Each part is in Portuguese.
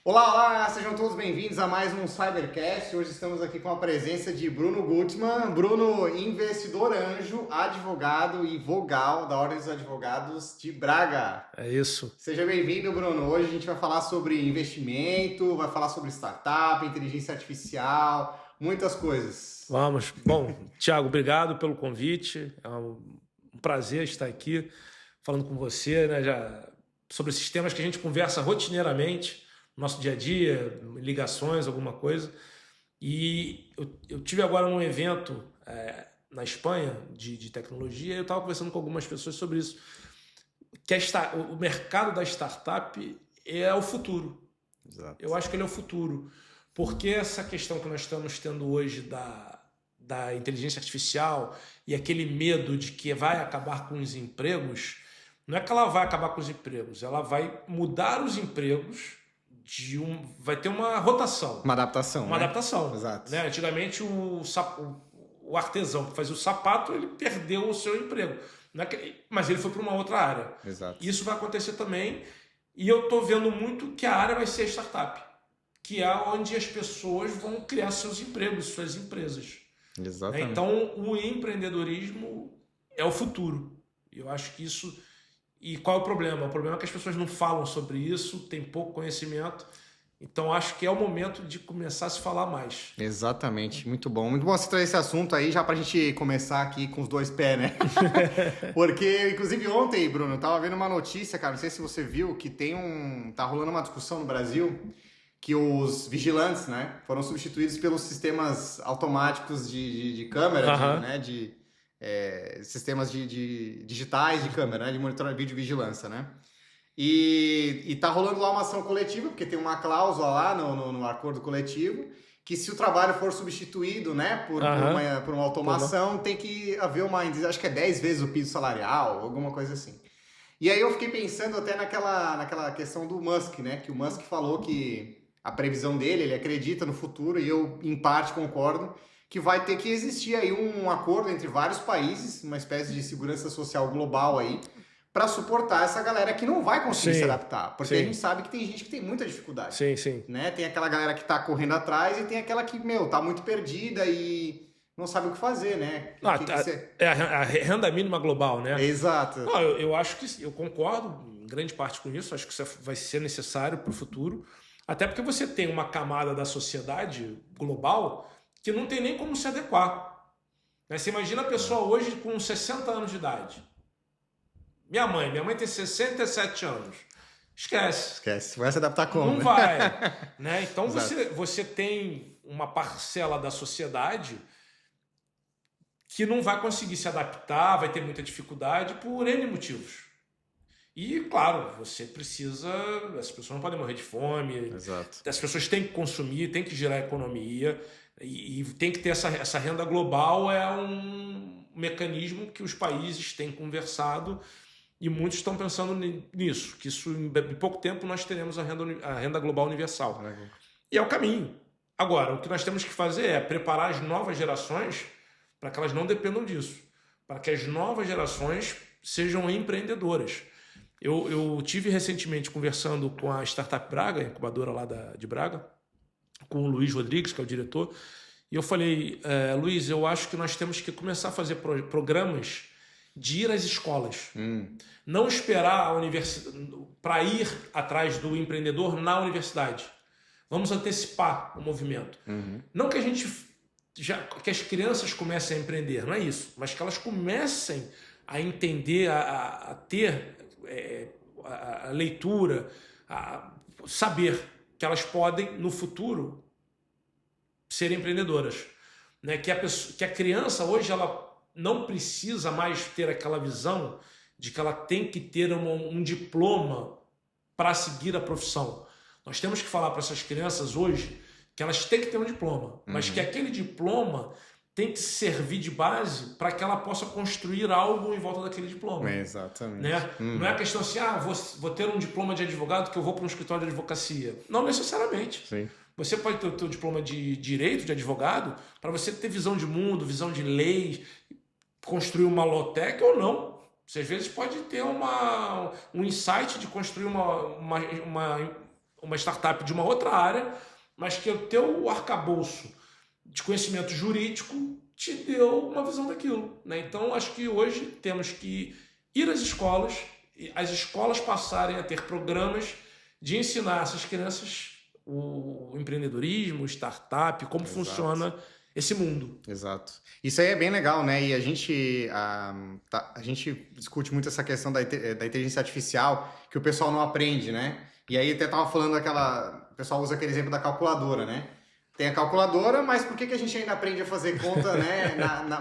Olá, olá, sejam todos bem-vindos a mais um Cybercast. Hoje estamos aqui com a presença de Bruno Gutmann. Bruno, investidor anjo, advogado e vogal da Ordem dos Advogados de Braga. É isso. Seja bem-vindo, Bruno. Hoje a gente vai falar sobre investimento, vai falar sobre startup, inteligência artificial, muitas coisas. Vamos. Bom, Thiago, obrigado pelo convite. É um prazer estar aqui falando com você, né, sobre esses temas que a gente conversa rotineiramente no nosso dia a dia, ligações, alguma coisa. E eu tive agora num evento na Espanha de tecnologia e eu estava conversando com algumas pessoas sobre isso. Que o mercado da startup é o futuro. Exato. Eu acho que ele é o futuro. Porque essa questão que nós estamos tendo hoje da inteligência artificial e aquele medo de que vai acabar com os empregos, não é que ela vai acabar com os empregos, ela vai mudar os empregos, vai ter uma rotação. Uma adaptação. Uma adaptação. Exato. Né? Antigamente, o artesão que fazia o sapato, ele perdeu o seu emprego. Mas ele foi para uma outra área. Exato. Isso vai acontecer também. E eu estou vendo muito que a área vai ser a startup, que é onde as pessoas vão criar seus empregos, suas empresas. Exatamente. Então, o empreendedorismo é o futuro. Eu acho que isso... E qual é o problema? O problema é que as pessoas não falam sobre isso, têm pouco conhecimento. Então, acho que é o momento de começar a se falar mais. Exatamente, muito bom. Muito bom você trazer esse assunto aí, já pra gente começar aqui com os dois pés, né? Porque, inclusive, ontem, Bruno, eu tava vendo uma notícia, cara, não sei se você viu, que tá rolando uma discussão no Brasil que os vigilantes, né, foram substituídos pelos sistemas automáticos de câmera, né, sistemas digitais de câmera, né, de monitorar videovigilância, né? E tá rolando lá uma ação coletiva, porque tem uma cláusula lá no acordo coletivo, que se o trabalho for substituído, né, por uma automação, tem que haver acho que é 10 vezes o piso salarial, alguma coisa assim. E aí eu fiquei pensando até naquela questão do Musk, né, que o Musk falou que a previsão dele, ele acredita no futuro, e eu, em parte, concordo, que vai ter que existir aí um acordo entre vários países, uma espécie de segurança social global aí, para suportar essa galera que não vai conseguir se adaptar. Porque a gente sabe que tem gente que tem muita dificuldade. Sim, sim. Né? Tem aquela galera que tá correndo atrás e tem aquela que, tá muito perdida e não sabe o que fazer, né? É a renda mínima global, né? Exato. Não, eu acho que eu concordo em grande parte com isso. Acho que isso vai ser necessário para o futuro. Até porque você tem uma camada da sociedade global que não tem nem como se adequar. Né? Você imagina a pessoa hoje com 60 anos de idade. Minha mãe tem 67 anos. Esquece. Vai se adaptar como? Não vai. Né? Então você tem uma parcela da sociedade que não vai conseguir se adaptar, vai ter muita dificuldade por N motivos. E, claro, você precisa... As pessoas não podem morrer de fome. Exato. As pessoas têm que consumir, têm que gerar economia. E tem que ter essa renda global. É um mecanismo que os países têm conversado e muitos estão pensando nisso. Que isso, em pouco tempo nós teremos a renda global universal. E é o caminho. Agora, o que nós temos que fazer é preparar as novas gerações para que elas não dependam disso. Para que as novas gerações sejam empreendedoras. Eu tive recentemente conversando com a Startup Braga, a incubadora lá de Braga, com o Luiz Rodrigues, que é o diretor, e eu falei, Luiz, eu acho que nós temos que começar a fazer programas de ir às escolas. Não esperar a universidade para ir atrás do empreendedor na universidade. Vamos antecipar o movimento. Não que que as crianças comecem a empreender, não é isso, mas que elas comecem a entender, a ter a leitura, a saber que elas podem, no futuro, ser empreendedoras. Né? Que a criança, hoje, ela não precisa mais ter aquela visão de que ela tem que ter um diploma para seguir a profissão. Nós temos que falar para essas crianças hoje que elas têm que ter um diploma, mas que aquele diploma tem que servir de base para que ela possa construir algo em volta daquele diploma. Exatamente. Né? Não é a questão assim, vou ter um diploma de advogado que eu vou para um escritório de advocacia. Não necessariamente. Sim. Você pode ter o teu diploma de direito, de advogado, para você ter visão de mundo, visão de leis, construir uma lawtech ou não. Você às vezes pode ter um insight de construir uma uma startup de uma outra área, mas que o teu arcabouço de conhecimento jurídico te deu uma visão daquilo, né? Então, acho que hoje temos que ir às escolas, e as escolas passarem a ter programas de ensinar essas crianças o empreendedorismo, o startup, como funciona esse mundo. Exato. Isso aí é bem legal, né? E a gente discute muito essa questão da inteligência artificial, que o pessoal não aprende, né? E aí até tava falando o pessoal usa aquele exemplo da calculadora, né? Tem a calculadora, mas por que a gente ainda aprende a fazer conta, né,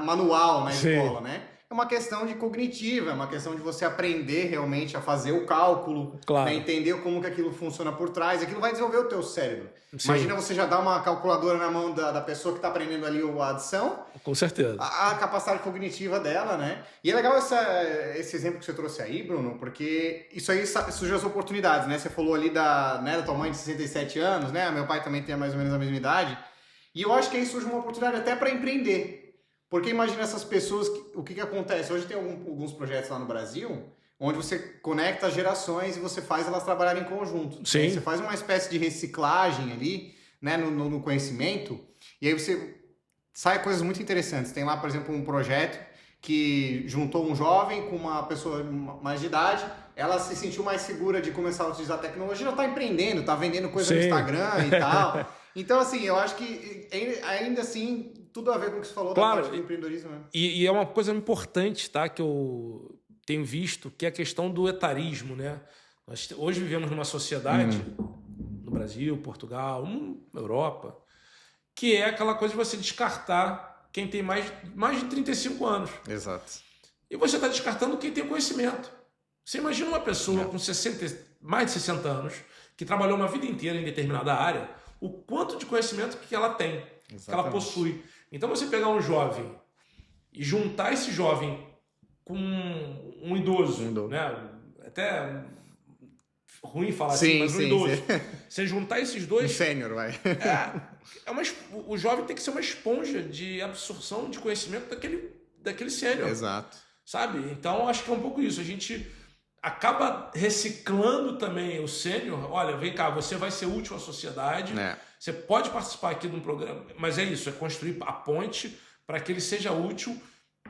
manual na escola, né? É uma questão de cognitiva, é uma questão de você aprender realmente a fazer o cálculo, né, entender como que aquilo funciona por trás, aquilo vai desenvolver o teu cérebro. Sim. Imagina você já dar uma calculadora na mão da pessoa que está aprendendo ali a adição. Com certeza. A capacidade cognitiva dela, né? E é legal esse exemplo que você trouxe aí, Bruno, porque isso aí surgiu as oportunidades, né? Você falou ali da tua mãe de 67 anos, né? Meu pai também tem mais ou menos a mesma idade. E eu acho que aí surge uma oportunidade até para empreender. Porque imagina essas pessoas, o que acontece? Hoje tem alguns projetos lá no Brasil, onde você conecta as gerações e você faz elas trabalharem em conjunto. Sim. Você faz uma espécie de reciclagem ali, né, no conhecimento, e aí você sai coisas muito interessantes. Tem lá, por exemplo, um projeto que juntou um jovem com uma pessoa mais de idade, ela se sentiu mais segura de começar a utilizar a tecnologia, já está empreendendo, está vendendo coisa no Instagram e tal. Então, assim, eu acho que ainda assim, tudo a ver com o que você falou da parte do empreendedorismo. Né? E é uma coisa importante, tá, que eu tenho visto, que é a questão do etarismo, né? Nós hoje vivemos numa sociedade, no Brasil, Portugal, na Europa, que é aquela coisa de você descartar quem tem mais de 35 anos. Exato. E você está descartando quem tem conhecimento. Você imagina uma pessoa com mais de 60 anos, que trabalhou uma vida inteira em determinada área, o quanto de conhecimento que ela tem, que ela possui. Então, você pegar um jovem e juntar esse jovem com um idoso, né? Até ruim falar assim, mas um idoso. Sim. Você juntar esses dois... Um sênior, vai. O jovem tem que ser uma esponja de absorção de conhecimento daquele sênior. Exato. Sabe? Então, acho que é um pouco isso. A gente acaba reciclando também o sênior. Olha, vem cá, você vai ser útil à sociedade, você pode participar aqui de um programa, mas é isso, é construir a ponte para que ele seja útil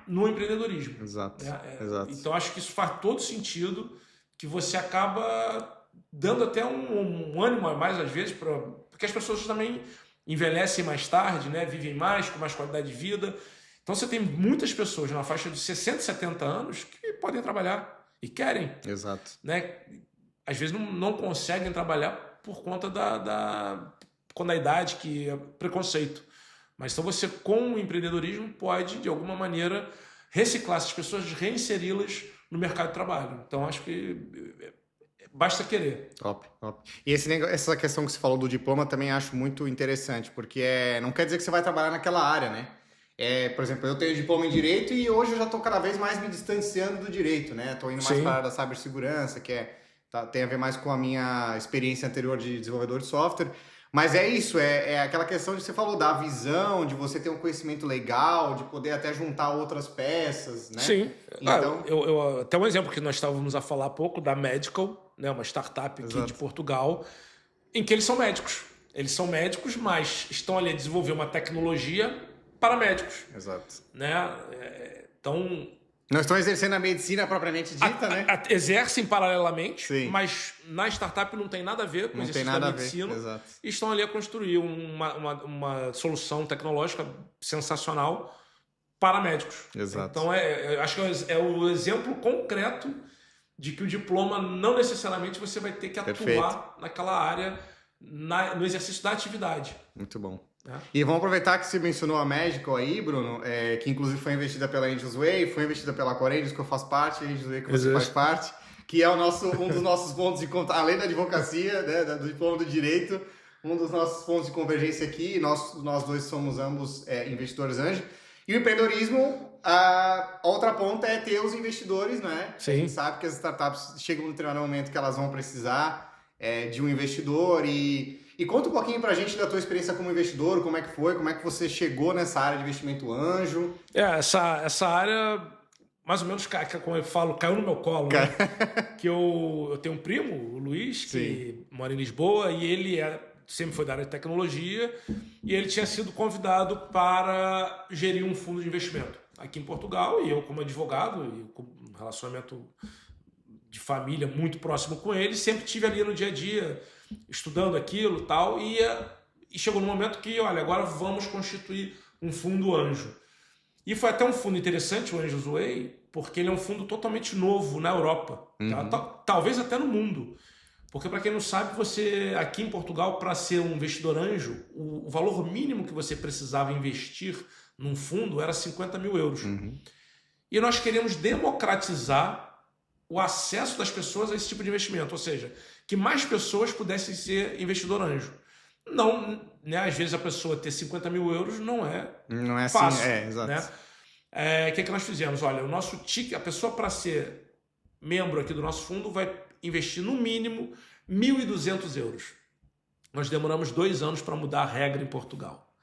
no empreendedorismo. Exato. Exato. Então, acho que isso faz todo sentido, que você acaba dando até um ânimo a mais, às vezes, porque as pessoas também envelhecem mais tarde, né? Vivem mais, com mais qualidade de vida. Então, você tem muitas pessoas na faixa de 60, 70 anos que podem trabalhar e querem. Exato. Né? Às vezes não conseguem trabalhar por conta da idade, que é preconceito. Mas então você, com o empreendedorismo, pode, de alguma maneira, reciclar essas pessoas, reinseri-las no mercado de trabalho. Então, acho que basta querer. Top. E essa questão que você falou do diploma também acho muito interessante, porque não quer dizer que você vai trabalhar naquela área, né? Por exemplo, eu tenho diploma em Direito e hoje eu já estou cada vez mais me distanciando do Direito, né? Estou indo mais para a área da cibersegurança, que tem a ver mais com a minha experiência anterior de desenvolvedor de software. Mas é isso, é aquela questão que você falou, da visão, de você ter um conhecimento legal, de poder até juntar outras peças, né? Sim. Então... até um exemplo que nós estávamos a falar há pouco, da Medical, né? Uma startup aqui de Portugal, em que eles são médicos. Eles são médicos, mas estão ali a desenvolver uma tecnologia para médicos. Exato. Né? Então... Não estão exercendo a medicina propriamente dita, né? Exercem paralelamente, Sim. mas na startup não tem nada a ver com o exercício da medicina. Exato. E estão ali a construir uma solução tecnológica sensacional para médicos. Exato. Então, acho que é o exemplo concreto de que o diploma não necessariamente você vai ter que atuar naquela área, no exercício da atividade. Muito bom. E vamos aproveitar que você mencionou a Medical aí, Bruno, que inclusive foi investida pela Angels Way, foi investida pela Core Angels, que eu faço parte, a Angels Way que você faz parte, que é um dos nossos pontos de contato, além da advocacia, né, do diploma do direito, um dos nossos pontos de convergência aqui, nós dois somos ambos investidores anjo. E o empreendedorismo, a outra ponta é ter os investidores, né? Sim. A gente sabe que as startups chegam num determinado momento que elas vão precisar de um investidor E conta um pouquinho pra gente da tua experiência como investidor, como é que foi, como é que você chegou nessa área de investimento anjo. Essa área, mais ou menos, como eu falo, caiu no meu colo, né? Que eu tenho um primo, o Luiz, que mora em Lisboa, e ele sempre foi da área de tecnologia, e ele tinha sido convidado para gerir um fundo de investimento aqui em Portugal, e eu, como advogado, e com um relacionamento de família muito próximo com ele, sempre tive ali no dia a dia, estudando aquilo e tal, e chegou no momento que, olha, agora vamos constituir um fundo anjo. E foi até um fundo interessante, o Angel's Way, porque ele é um fundo totalmente novo na Europa, talvez até no mundo. Porque, para quem não sabe, você aqui em Portugal, para ser um investidor anjo, o valor mínimo que você precisava investir num fundo era 50 mil euros. E nós queremos democratizar o acesso das pessoas a esse tipo de investimento, ou seja, que mais pessoas pudessem ser investidor anjo. Não, né? Às vezes a pessoa ter 50 mil euros não é fácil. Assim, exato. Né? O que nós fizemos? Olha, o nosso ticket, a pessoa para ser membro aqui do nosso fundo vai investir no mínimo 1.200 euros. Nós demoramos 2 anos para mudar a regra em Portugal.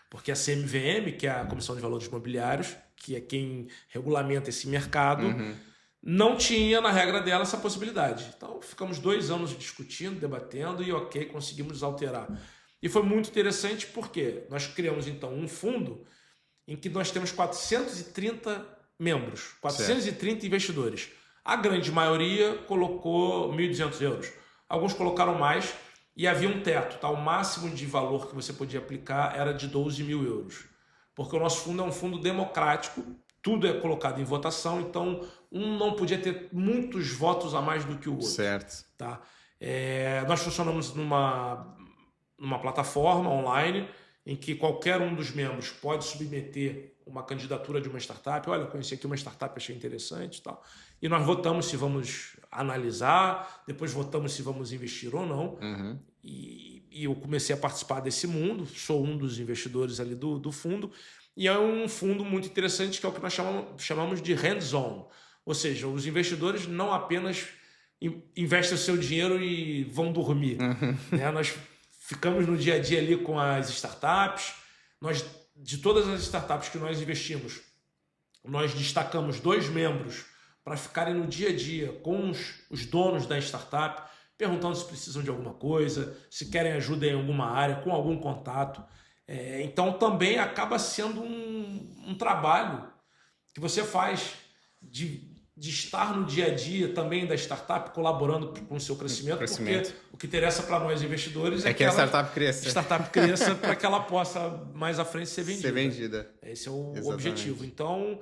Porque a CMVM, que é a Comissão de Valores Imobiliários, que é quem regulamenta esse mercado, não tinha na regra dela essa possibilidade. Então ficamos 2 anos discutindo, debatendo e conseguimos alterar. E foi muito interessante porque nós criamos então um fundo em que nós temos 430 membros, 430 investidores. A grande maioria colocou 1.200 euros. Alguns colocaram mais e havia um teto. Tá? O máximo de valor que você podia aplicar era de 12 mil euros. Porque o nosso fundo é um fundo democrático, tudo é colocado em votação, então um não podia ter muitos votos a mais do que o outro. Certo. Tá? Nós funcionamos numa plataforma online em que qualquer um dos membros pode submeter uma candidatura de uma startup. Olha, conheci aqui uma startup, achei interessante e tal. E nós votamos se vamos analisar, depois votamos se vamos investir ou não. E eu comecei a participar desse mundo, sou um dos investidores ali do fundo. E é um fundo muito interessante que é o que nós chamamos de hands-on. Ou seja, os investidores não apenas investem o seu dinheiro e vão dormir. Né? Nós ficamos no dia a dia ali com as startups. De todas as startups que nós investimos, nós destacamos 2 membros para ficarem no dia a dia com os donos da startup, perguntando se precisam de alguma coisa, se querem ajuda em alguma área, com algum contato. Então também acaba sendo um trabalho que você faz de estar no dia a dia também da startup, colaborando com o seu crescimento. Porque o que interessa para nós investidores é que a startup cresça. Para que ela possa mais à frente ser vendida. Esse é o objetivo. Então,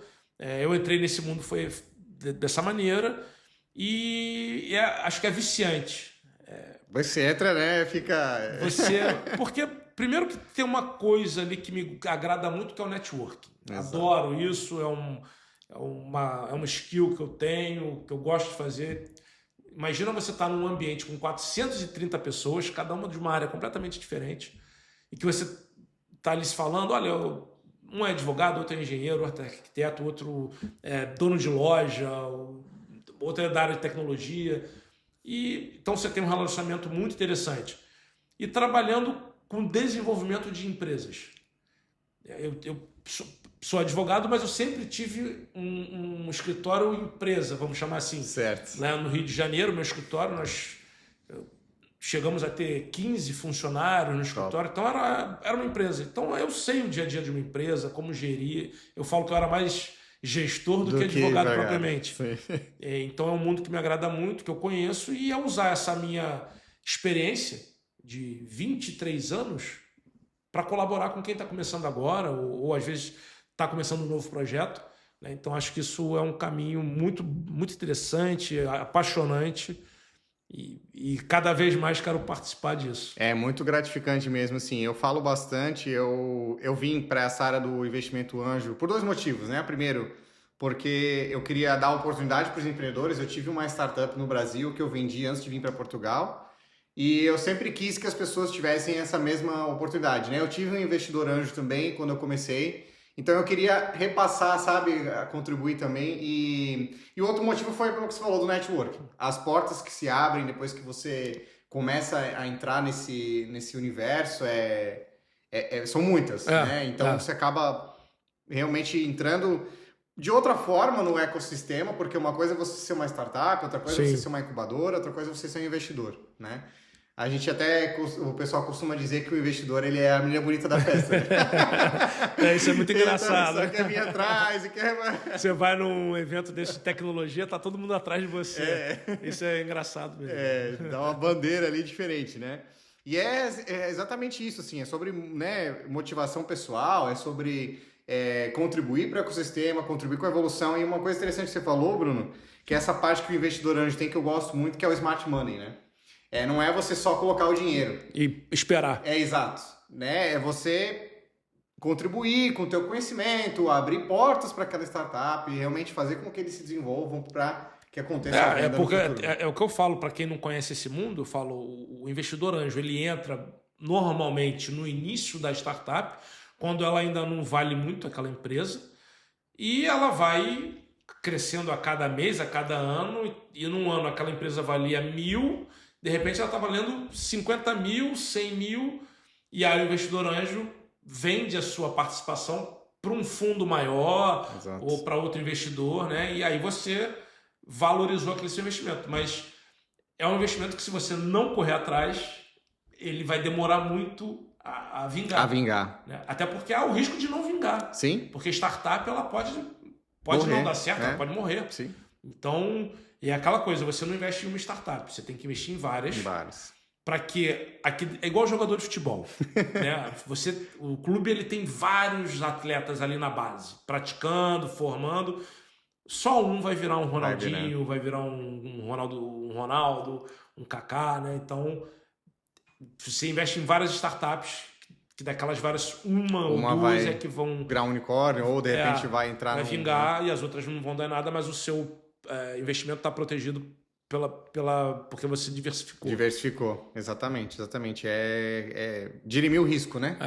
eu entrei nesse mundo foi dessa maneira e acho que é viciante. Você entra, né? Fica... Porque, primeiro que tem uma coisa ali que me agrada muito, que é o networking. Exato. Adoro isso, é uma skill que eu tenho, que eu gosto de fazer. Imagina você estar num ambiente com 430 pessoas, cada uma de uma área completamente diferente, e que você está ali se falando, olha, um é advogado, outro é engenheiro, outro é arquiteto, outro é dono de loja, outro é da área de tecnologia. Então você tem um relacionamento muito interessante. E trabalhando com desenvolvimento de empresas. Eu sou advogado, mas eu sempre tive um escritório empresa, vamos chamar assim. Certo. Lá no Rio de Janeiro, meu escritório, nós chegamos a ter 15 funcionários no escritório, então era uma empresa. Então eu sei o dia a dia de uma empresa, como gerir. Eu falo que eu era mais gestor do que advogado propriamente. Então é um mundo que me agrada muito, que eu conheço, e ao usar essa minha experiência de 23 anos para colaborar com quem está começando agora, ou às vezes está começando um novo projeto. Né? Então acho que isso é um caminho muito, muito interessante, apaixonante, e cada vez mais quero participar disso. É muito gratificante mesmo, assim. Eu falo bastante, eu vim para essa área do investimento anjo por 2 motivos, né? Primeiro, porque eu queria dar oportunidade para os empreendedores. Eu tive uma startup no Brasil que eu vendi antes de vir para Portugal, e eu sempre quis que as pessoas tivessem essa mesma oportunidade, né? Eu tive um investidor anjo também quando eu comecei, então eu queria repassar, sabe, contribuir também. E outro motivo foi o que você falou do networking. As portas que se abrem depois que você começa a entrar nesse universo são muitas, né? Então você acaba realmente entrando de outra forma no ecossistema, porque uma coisa é você ser uma startup, outra coisa é você ser uma incubadora, outra coisa é você ser um investidor, né? A gente até, o pessoal costuma dizer que o investidor, ele é a menina bonita da festa. Isso é muito engraçado. Só quer vir atrás e quer... Você vai num evento desse de tecnologia, tá todo mundo atrás de você. Isso é engraçado mesmo. Dá uma bandeira ali diferente, né? E é exatamente isso, assim, é sobre, né, motivação pessoal, é sobre contribuir para o ecossistema, contribuir com a evolução. E uma coisa interessante que você falou, Bruno, que é essa parte que o investidor anjo tem, que eu gosto muito, que é o smart money, né? Não é você só colocar o dinheiro. E esperar. Exato. Né? É você contribuir com o teu conhecimento, abrir portas para aquela startup e realmente fazer com que eles se desenvolvam para que aconteça a venda porque no futuro. É o que eu falo para quem não conhece esse mundo, eu falo, o investidor anjo, ele entra normalmente no início da startup, quando ela ainda não vale muito aquela empresa, e ela vai crescendo a cada mês, a cada ano, e num ano aquela empresa valia 1.000, de repente ela está valendo 50 mil, 100 mil, e aí o investidor anjo vende a sua participação para um fundo maior. Exato. Ou para outro investidor, né? E aí você valorizou aquele seu investimento. Mas é um investimento que, se você não correr atrás, ele vai demorar muito a vingar. A vingar. Né? Até porque há o risco de não vingar. Sim. Porque startup, ela pode morrer, não dar certo, ela pode morrer. Sim. Então, é aquela coisa, você não investe em uma startup, você tem que investir em várias. Para que aqui é igual jogador de futebol, né? O clube, ele tem vários atletas ali na base, praticando, formando. Só um vai virar um Ronaldinho, vai virar um Ronaldo, um Kaká, né? Então, você investe em várias startups, que daquelas várias, uma ou duas é que vão virar um unicórnio, ou de repente vai entrar vai vingar, e as outras não vão dar nada, mas o seu investimento está protegido porque você diversificou. Diversificou, exatamente. Dirimir o risco, né?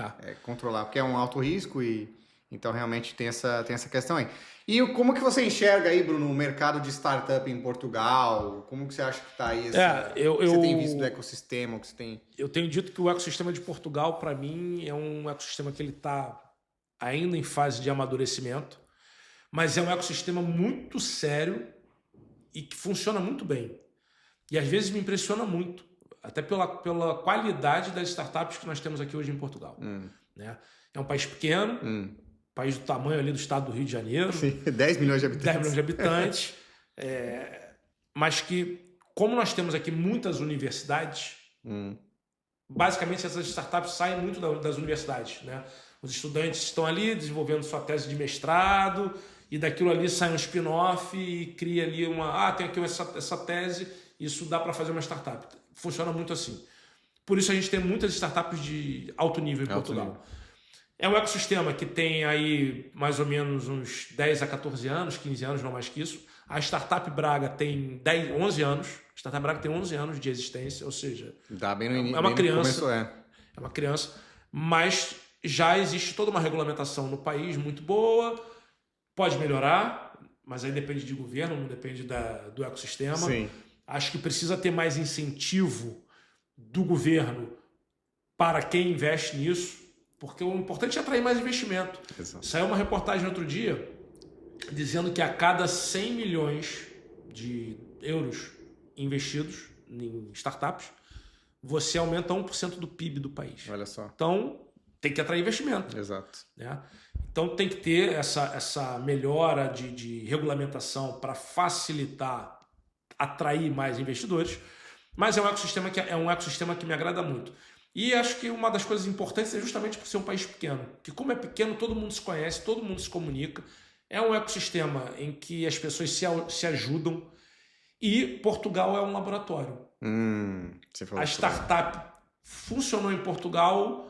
Controlar, porque é um alto risco, e então realmente tem essa questão aí. E como que você enxerga aí, Bruno, o mercado de startup em Portugal? Como que você acha que está aí? Você tem visto do ecossistema? Que você tem... Eu tenho dito que o ecossistema de Portugal, para mim, é um ecossistema que ele está ainda em fase de amadurecimento, mas é um ecossistema muito sério e que funciona muito bem. E às vezes me impressiona muito, até pela qualidade das startups que nós temos aqui hoje em Portugal. Né? É um país pequeno, país do tamanho ali do estado do Rio de Janeiro. Sim, 10 milhões de habitantes. 10 milhões de habitantes. Mas que, como nós temos aqui muitas universidades, basicamente essas startups saem muito das universidades. Né? Os estudantes estão ali desenvolvendo sua tese de mestrado, e daquilo ali sai um spin-off e cria ali tem aqui essa tese, isso dá para fazer uma startup. Funciona muito assim. Por isso a gente tem muitas startups de alto nível em Portugal. É um ecossistema que tem aí mais ou menos uns 10 a 14 anos, 15 anos, não mais que isso. A Startup Braga tem 11 anos. A Startup Braga tem 11 anos de existência, ou seja, dá bem no início, é uma criança. Começo, É uma criança, mas já existe toda uma regulamentação no país muito boa. Pode melhorar, mas aí depende de governo, não depende do ecossistema. Sim. Acho que precisa ter mais incentivo do governo para quem investe nisso, porque o importante é atrair mais investimento. Exato. Saiu uma reportagem outro dia dizendo que a cada 100 milhões de euros investidos em startups, você aumenta 1% do PIB do país. Olha só. Então, tem que atrair investimento. Exato. Né? Então, tem que ter essa melhora de regulamentação para facilitar, atrair mais investidores, mas é um ecossistema que me agrada muito. E acho que uma das coisas importantes é justamente por ser um país pequeno. Porque como é pequeno, todo mundo se conhece, todo mundo se comunica. É um ecossistema em que as pessoas se ajudam. E Portugal é um laboratório. Você falou a startup funcionou em Portugal,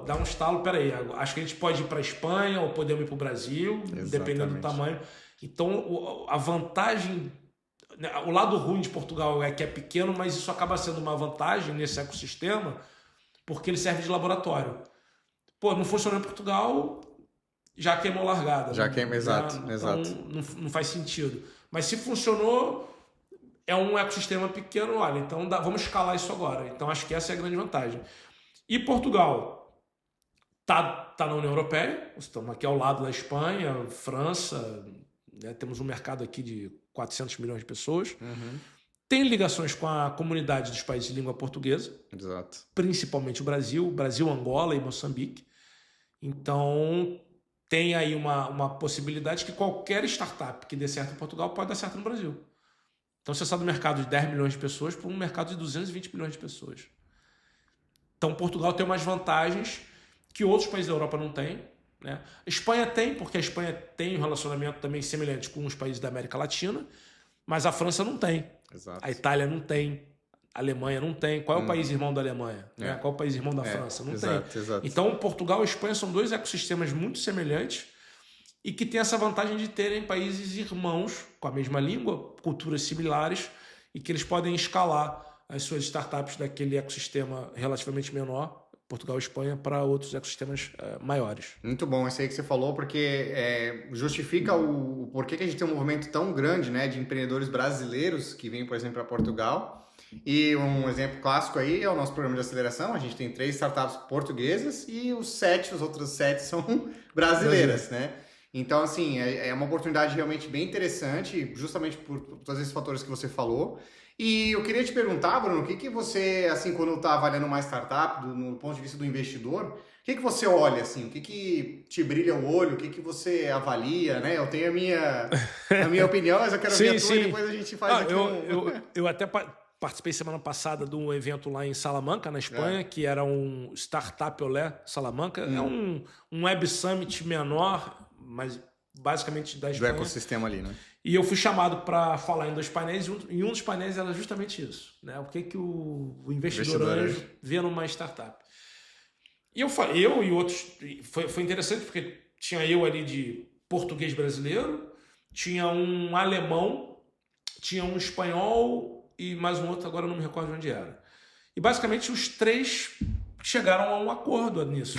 dá um estalo, peraí, acho que a gente pode ir para a Espanha ou podemos ir para o Brasil, dependendo do tamanho. Então, a vantagem... O lado ruim de Portugal é que é pequeno, mas isso acaba sendo uma vantagem nesse ecossistema, porque ele serve de laboratório. Não funcionou em Portugal, já queimou largada. Exato. Não faz sentido. Mas se funcionou, é um ecossistema pequeno, olha, então vamos escalar isso agora. Então acho que essa é a grande vantagem. E Portugal está na União Europeia, estamos aqui ao lado da Espanha, França, né? Temos um mercado aqui de 400 milhões de pessoas. Tem ligações com a comunidade dos países de língua portuguesa, Exato. principalmente o Brasil, Angola e Moçambique. Então, tem aí uma possibilidade que qualquer startup que dê certo em Portugal pode dar certo no Brasil. Então, você sai do mercado de 10 milhões de pessoas para um mercado de 220 milhões de pessoas. Então, Portugal tem umas vantagens que outros países da Europa não têm, né? A Espanha tem, porque a Espanha tem um relacionamento também semelhante com os países da América Latina, mas a França não tem. Exato. A Itália não tem. A Alemanha não tem. Qual é o país irmão da Alemanha? Né? Qual é o país irmão da França? Não tem. Exato. Então, Portugal e Espanha são dois ecossistemas muito semelhantes e que têm essa vantagem de terem países irmãos com a mesma língua, culturas similares, e que eles podem escalar as suas startups daquele ecossistema relativamente menor, Portugal e Espanha, para outros ecossistemas maiores. Muito bom isso aí que você falou, porque justifica o porquê que a gente tem um movimento tão grande, né, de empreendedores brasileiros que vêm, por exemplo, para Portugal. E um exemplo clássico aí é o nosso programa de aceleração. A gente tem 3 startups portuguesas e os outros 7 são brasileiras, né? Então, assim, é uma oportunidade realmente bem interessante, justamente por todos esses fatores que você falou. E eu queria te perguntar, Bruno, o que você, assim, quando está avaliando uma startup, no ponto de vista do investidor, o que você olha, assim, o que te brilha o olho, o que você avalia, né? Eu tenho a minha opinião, mas eu quero ver a tua e depois a gente faz aqui eu até participei semana passada de um evento lá em Salamanca, na Espanha, que era um Startup Olé Salamanca. É um Web Summit menor, mas basicamente da Espanha. Do ecossistema ali, né? E eu fui chamado para falar em 2 painéis, e um dos painéis era justamente isso, né? O que o investidor anjo vê numa startup. E eu e outros, foi interessante porque tinha eu ali de português brasileiro, tinha um alemão, tinha um espanhol e mais um outro, agora eu não me recordo onde era. E basicamente os 3 chegaram a um acordo nisso.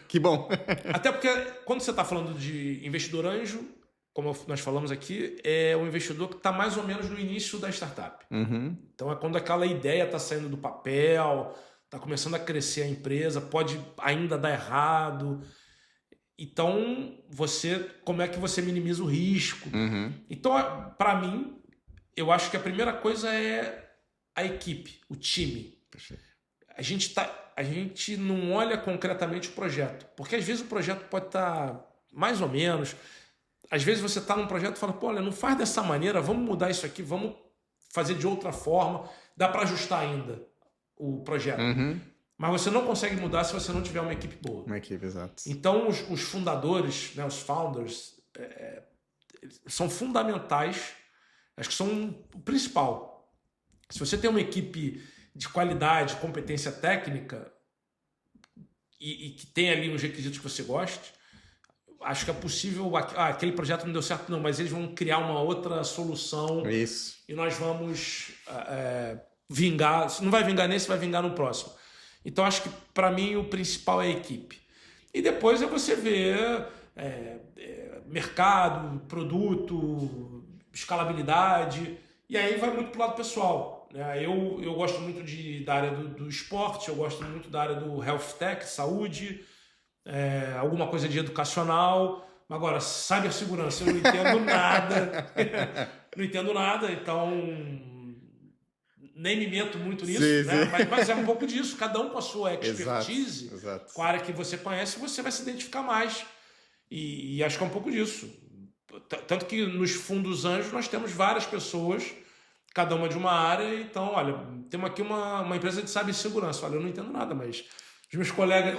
Que bom! Até porque quando você está falando de investidor anjo, como nós falamos aqui, é o investidor que está mais ou menos no início da startup. Então é quando aquela ideia está saindo do papel, está começando a crescer a empresa, pode ainda dar errado. Então, como é que você minimiza o risco? Então, para mim, eu acho que a primeira coisa é a equipe, o time. Perfeito. A gente não olha concretamente o projeto, porque às vezes o projeto pode estar mais ou menos. Às vezes você está num projeto e fala, pô, olha, não faz dessa maneira, vamos mudar isso aqui, vamos fazer de outra forma, dá para ajustar ainda o projeto. Mas você não consegue mudar se você não tiver uma equipe boa. Uma equipe, exato. Então, os fundadores, né, os founders, são fundamentais, acho que são o principal. Se você tem uma equipe de qualidade, competência técnica e que tem ali os requisitos que você goste, acho que é possível. Aquele projeto não deu certo, não, mas eles vão criar uma outra solução. Isso. E nós vamos vingar. Se não vai vingar nesse, vai vingar no próximo. Então, acho que para mim o principal é a equipe. E depois é você ver mercado, produto, escalabilidade. E aí vai muito para o lado pessoal. Né? Eu gosto muito da área do esporte, eu gosto muito da área do health tech, saúde. Alguma coisa de educacional. Agora, cibersegurança, eu não entendo nada. Não entendo nada, então nem me meto muito nisso. Né? Mas é um pouco disso, cada um com a sua expertise, exato. Com a área que você conhece, você vai se identificar mais. E acho que é um pouco disso. Tanto que nos fundos anjos nós temos várias pessoas, cada uma de uma área. Então, olha, temos aqui uma empresa de cibersegurança. Olha, eu não entendo nada, mas os meus colegas...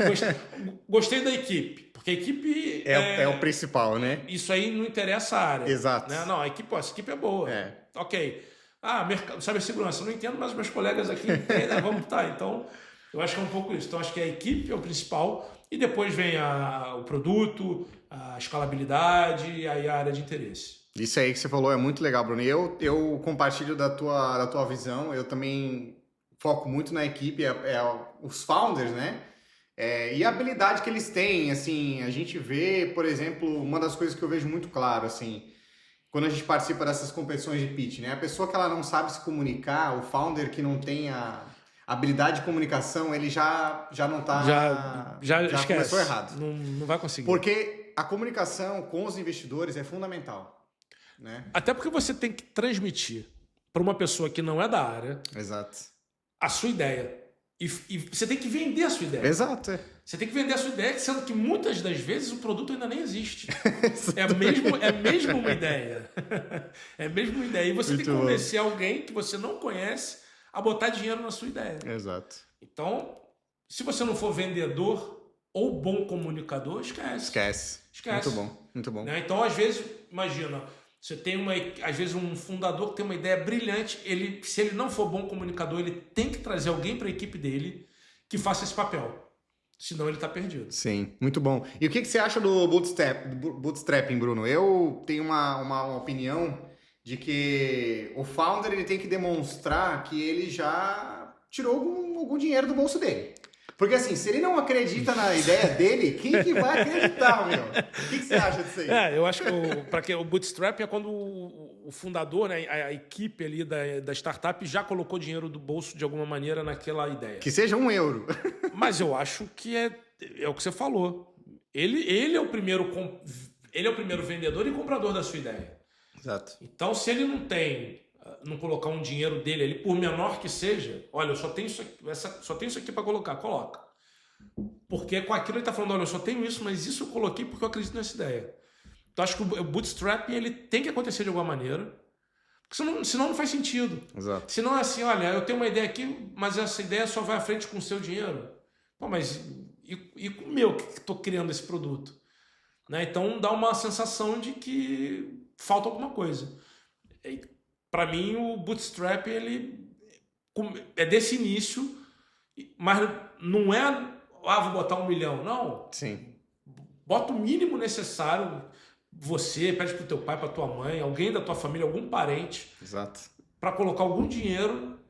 Gostei da equipe, porque a equipe... É o principal, né? Isso aí não interessa a área. Exato. Né? Não, essa equipe é boa. Ok. Cibersegurança, eu não entendo, mas meus colegas aqui entendem. Vamos, então, eu acho que é um pouco isso. Então, acho que a equipe é o principal e depois vem o produto, a escalabilidade e aí a área de interesse. Isso aí que você falou é muito legal, Bruno. Eu compartilho da tua visão. Eu também foco muito na equipe, os founders, né? E a habilidade que eles têm, assim, a gente vê, por exemplo, uma das coisas que eu vejo muito claro, assim, quando a gente participa dessas competições de pitch, né? A pessoa que ela não sabe se comunicar, o founder que não tem a habilidade de comunicação, ele já não tá... Já Já esquece. começou errado. Não vai conseguir. Porque a comunicação com os investidores é fundamental, né? Até porque você tem que transmitir para uma pessoa que não é da área Exato. a sua ideia. E você tem que vender a sua ideia. Exato, é. Você tem que vender a sua ideia, sendo que muitas das vezes o produto ainda nem existe. É mesmo uma ideia. É mesmo uma ideia. E você tem que convencer alguém que você não conhece a botar dinheiro na sua ideia. Exato. Então, se você não for vendedor ou bom comunicador, esquece. Muito bom, muito bom. Né? Então, às vezes, imagina, você tem às vezes um fundador que tem uma ideia brilhante, se ele não for bom comunicador, ele tem que trazer alguém para a equipe dele que faça esse papel. Senão ele está perdido. Sim, muito bom. E o que você acha do bootstrapping, Bruno? Eu tenho uma opinião de que o founder ele tem que demonstrar que ele já tirou algum dinheiro do bolso dele. Porque assim, se ele não acredita na ideia dele, quem que vai acreditar, meu? O que você acha disso aí? Eu acho que o bootstrap é quando o fundador, né, a equipe ali da startup já colocou dinheiro do bolso de alguma maneira naquela ideia. Que seja €1. Mas eu acho que é o que você falou. Ele é o primeiro vendedor e comprador da sua ideia. Exato. Então, se ele não colocar um dinheiro dele ali, por menor que seja, olha, eu só tenho isso aqui para colocar, coloca. Porque com aquilo ele está falando, olha, eu só tenho isso, mas isso eu coloquei porque eu acredito nessa ideia. Então, acho que o bootstrapping ele tem que acontecer de alguma maneira, porque senão não faz sentido. Exato. Senão é assim, olha, eu tenho uma ideia aqui, mas essa ideia só vai à frente com o seu dinheiro. Pô, mas e com o meu, que estou criando esse produto? Né? Então, dá uma sensação de que falta alguma coisa. Para mim, o bootstrap ele é desse início, mas não é, vou botar 1 milhão. Não. Sim. Bota o mínimo necessário. Você pede para o teu pai, para tua mãe, alguém da tua família, algum parente, Exato, para colocar algum dinheiro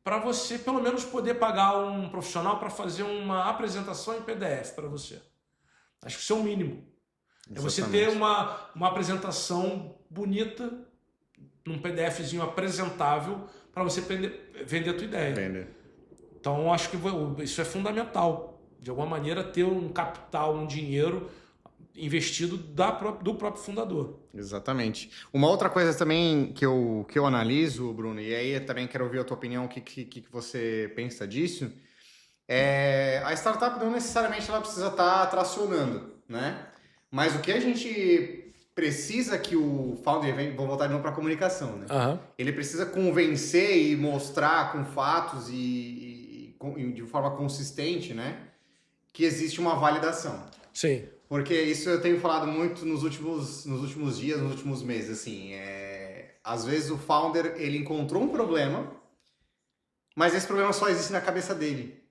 para você, pelo menos, poder pagar um profissional para fazer uma apresentação em PDF para você. Acho que isso é o mínimo. Exatamente. É você ter uma apresentação bonita, num PDFzinho apresentável, para você vender a tua ideia. Vender. Então, acho que isso é fundamental. De alguma maneira, ter um capital, um dinheiro investido do próprio fundador. Exatamente. Uma outra coisa também que eu analiso, Bruno, e aí eu também quero ouvir a tua opinião, o que você pensa disso, a startup não necessariamente ela precisa estar tracionando, né? Mas o que a gente precisa que o founder, vou voltar de novo para a comunicação, né? Uhum. Ele precisa convencer e mostrar com fatos e de forma consistente, né? Que existe uma validação. Sim. Porque isso eu tenho falado muito nos últimos dias, nos últimos meses, assim, às vezes o founder, ele encontrou um problema, mas esse problema só existe na cabeça dele.